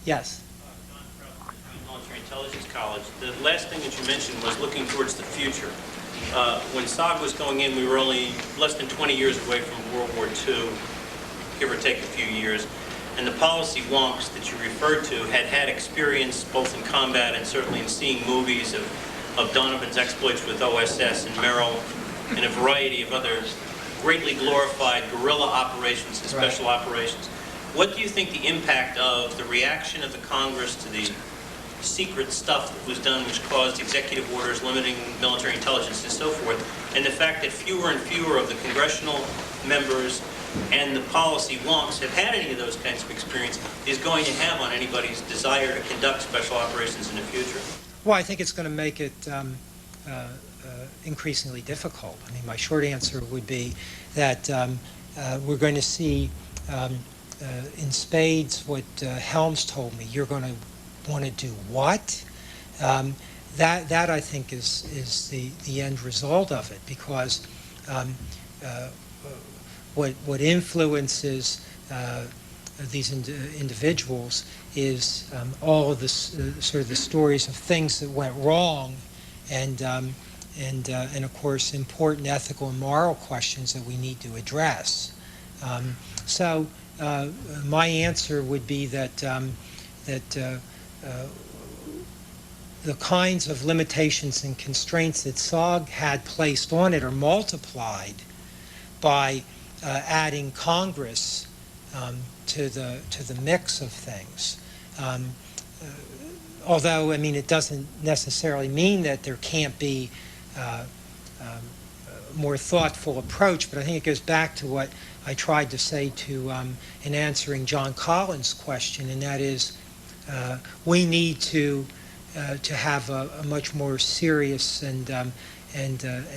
Yes. Military Intelligence College. The last thing that you mentioned was looking towards the future. When SOG was going in, we were only less than 20 years away from World War II, give or take a few years. And the policy wonks that you referred to had experience both in combat and certainly in seeing movies of Donovan's exploits with OSS and Merrill and a variety of other greatly glorified guerrilla operations and special operations. What do you think the impact of the reaction of the Congress to the secret stuff that was done, which caused executive orders limiting military intelligence and so forth, and the fact that fewer and fewer of the congressional members and the policy wonks have had any of those kinds of experience is going to have on anybody's desire to conduct special operations in the future? Well, I think it's going to make it increasingly difficult. I mean, my short answer would be that we're going to see in spades what Helms told me. You're going to want to do what? That I think is the end result of it, because what influences these individuals is all of this sort of the stories of things that went wrong, and of course important ethical and moral questions that we need to address. So my answer would be that the kinds of limitations and constraints that SOG had placed on it are multiplied by adding Congress to the mix of things. Although, I mean, it doesn't necessarily mean that there can't be a more thoughtful approach, but I think it goes back to what I tried to say to in answering John Collins' question, and that is we need to have a much more serious and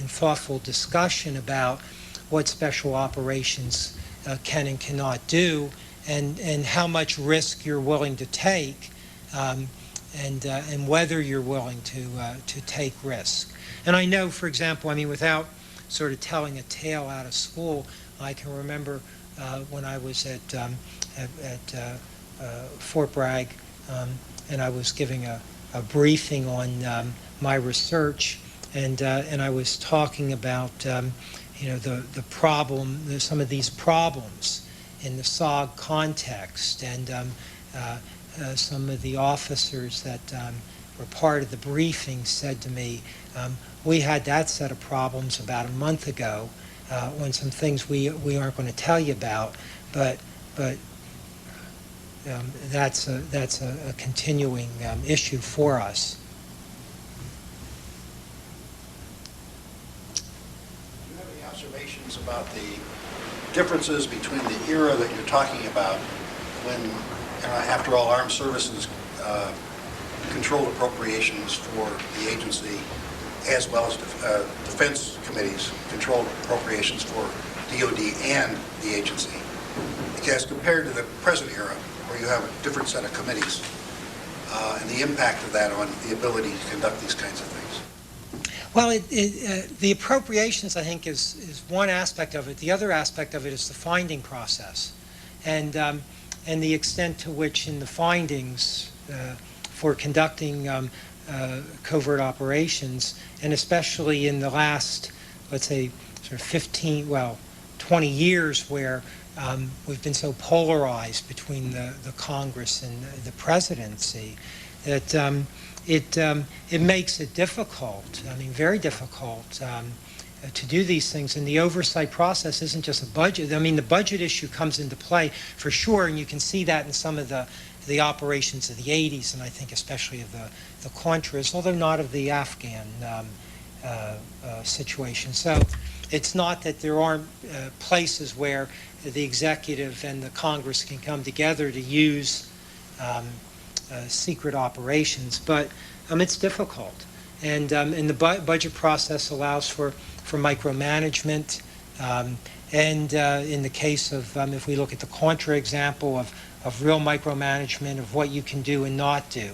thoughtful discussion about what special operations can and cannot do, and how much risk you're willing to take, and whether you're willing to take risk. And I know, for example, I mean, without sort of telling a tale out of school, I can remember when I was at Fort Bragg I was giving a briefing on my research, and I was talking about the problem, some of these problems in the SOG context, and some of the officers that were part of the briefing said to me, we had that set of problems about a month ago when some things we aren't going to tell you about, but that's a continuing issue for us. Do you have any observations about the differences between the era that you're talking about when, after all, armed services controlled appropriations for the agency, as well as defense committees controlled appropriations for DOD and the agency, as compared to the present era, where you have a different set of committees, and the impact of that on the ability to conduct these kinds of things? Well, the appropriations, I think, is one aspect of it. The other aspect of it is the finding process, and the extent to which in the findings for conducting covert operations, and especially in the last, let's say, sort of 20 years where we've been so polarized between the Congress and the presidency, that it makes it difficult, I mean, very difficult to do these things. And the oversight process isn't just a budget. I mean, the budget issue comes into play for sure, and you can see that in some of the operations of the 80s, and I think especially of the Contras, although not of the Afghan situation. So it's not that there aren't places where the executive and the Congress can come together to use secret operations, but it's difficult. And the budget process allows for micromanagement. And in the case of, if we look at the Contra example, of real micromanagement of what you can do and not do.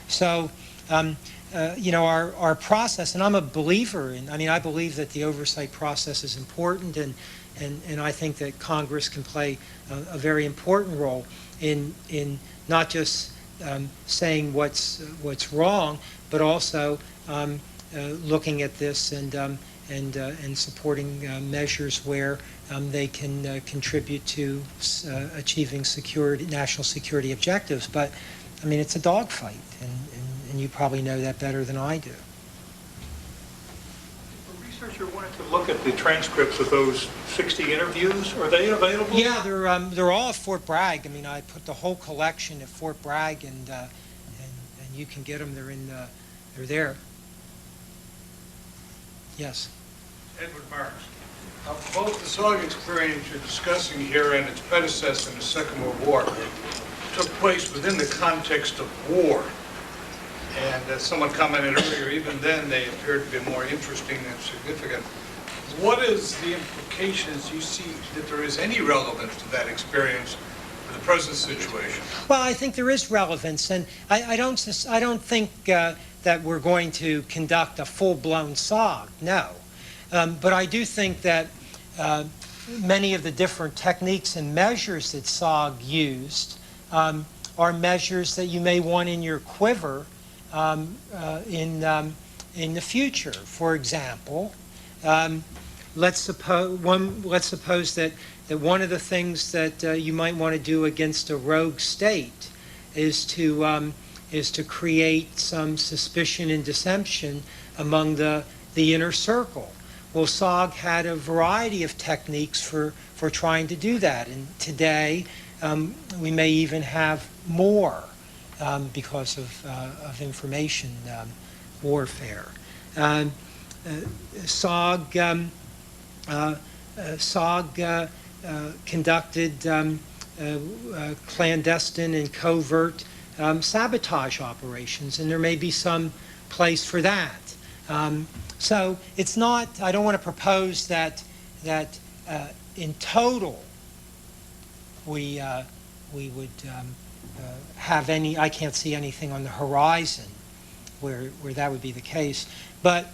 So, our process, and I'm a believer in, I believe that the oversight process is important, and I think that Congress can play a very important role in not just saying what's wrong, but also looking at this and supporting measures where they can contribute to achieving national security objectives. But it's a dogfight, and you probably know that better than I do. A researcher wanted to look at the transcripts of those 60 interviews. Are they available? Yeah, they're all at Fort Bragg. I put the whole collection at Fort Bragg, and you can get them. They're there. Yes. Edward Marks. Both the SOG experience you're discussing here and its predecessor in the Second World War took place within the context of war. And as someone commented earlier, even then they appeared to be more interesting and significant. What is the implications you see that there is any relevance to that experience for the present situation? Well, I think there is relevance, and I don't think that we're going to conduct a full-blown SOG, no. But I do think that many of the different techniques and measures that SOG used are measures that you may want in your quiver in the future. For example, let's suppose that one of the things that you might want to do against a rogue state is to create some suspicion and deception among the inner circle. Well, SOG had a variety of techniques for trying to do that, and today we may even have more because of information warfare. SOG conducted clandestine and covert sabotage operations, and there may be some place for that. So it's not, I don't want to propose that in total we would have any, I can't see anything on the horizon where that would be the case. But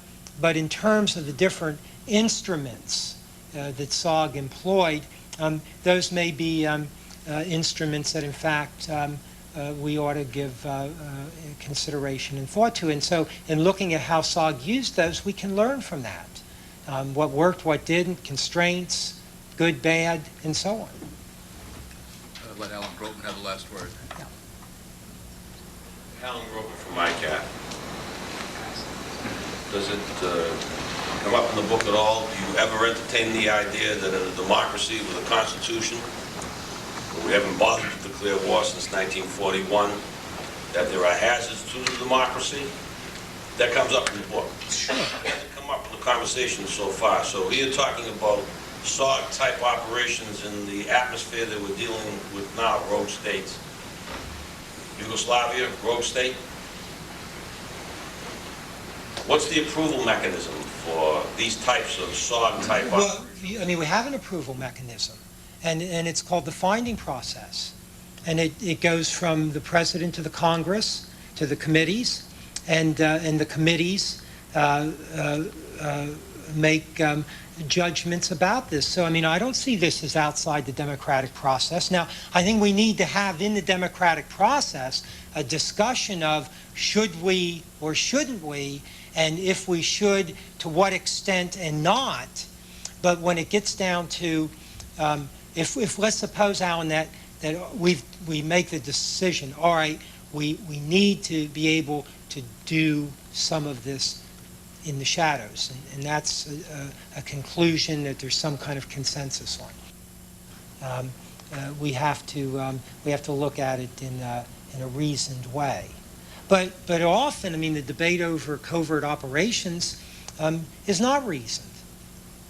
in terms of the different instruments that SOG employed, those may be instruments that in fact we ought to give consideration and thought to. And so in looking at how SOG used those, we can learn from that. What worked, what didn't, constraints, good, bad, and so on. Let Alan Groban have the last word. Yeah. Alan Groban from ICAP. Does it come up in the book at all? Do you ever entertain the idea that in a democracy with a constitution, where we haven't bothered to declare war since 1941, that there are hazards to the democracy? That comes up in the book. Sure. It hasn't come up in the conversation so far. So here talking about SOG-type operations in the atmosphere that we're dealing with now, rogue states. Yugoslavia, rogue state. What's the approval mechanism for these types of SOG-type operations? Well, I mean, we have an approval mechanism, and it's called the finding process. And it goes from the President to the Congress, to the committees, and the committees make judgments about this. So, I mean, I don't see this as outside the democratic process. Now, I think we need to have in the democratic process a discussion of should we or shouldn't we, and if we should, to what extent and not. But when it gets down to, if let's suppose, Alan, that we make the decision, all right, we need to be able to do some of this in the shadows, and that's a conclusion that there's some kind of consensus on. We have to look at it in a reasoned way. But often, I mean, the debate over covert operations is not reasoned.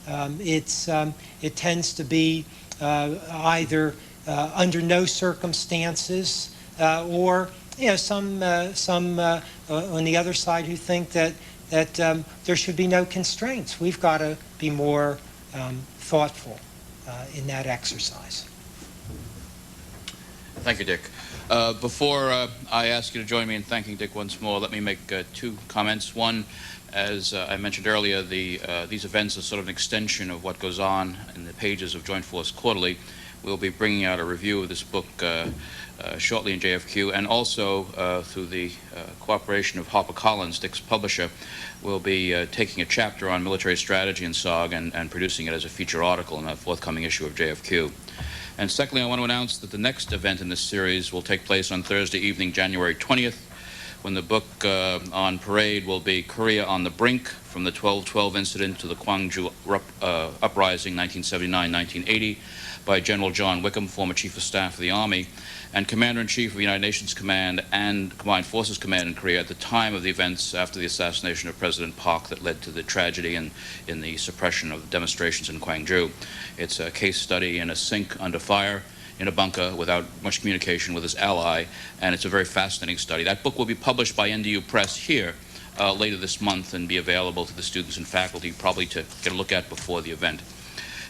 It tends to be either under no circumstances or some on the other side who think that there should be no constraints. We've got to be more thoughtful in that exercise. Thank you, Dick. Before I ask you to join me in thanking Dick once more, let me make two comments. One, as I mentioned earlier, these events are sort of an extension of what goes on in the pages of Joint Force Quarterly. We'll be bringing out a review of this book shortly in JFQ, and also through the cooperation of Harper Collins, Dick's publisher, we'll be taking a chapter on military strategy in SOG and producing it as a feature article in a forthcoming issue of JFQ. And secondly, I want to announce that the next event in this series will take place on Thursday evening, January 20th, when the book on parade will be Korea on the Brink, from the 12/12 incident to the Gwangju uprising 1979-1980, by General John Wickham, former Chief of Staff of the Army, and Commander-in-Chief of the United Nations Command and Combined Forces Command in Korea at the time of the events after the assassination of President Park that led to the tragedy in the suppression of the demonstrations in Gwangju. It's a case study in a sink under fire in a bunker without much communication with his ally, and it's a very fascinating study. That book will be published by NDU Press here later this month and be available to the students and faculty probably to get a look at before the event.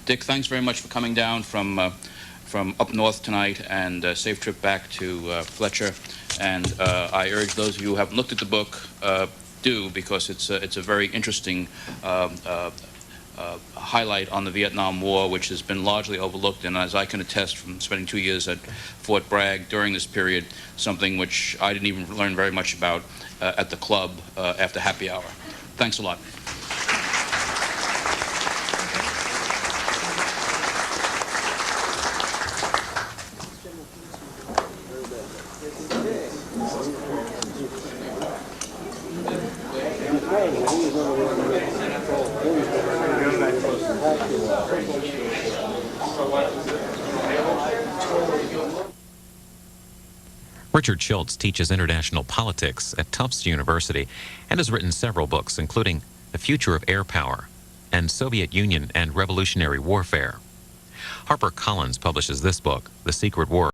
Dick, thanks very much for coming down from up north tonight, and safe trip back to Fletcher. And I urge those of you who haven't looked at the book, do, because it's a very interesting highlight on the Vietnam War, which has been largely overlooked, and as I can attest from spending 2 years at Fort Bragg during this period, something which I didn't even learn very much about at the club after happy hour. Thanks a lot. Richard Schultz teaches international politics at Tufts University and has written several books, including The Future of Air Power and Soviet Union and Revolutionary Warfare. Harper Collins publishes this book, The Secret War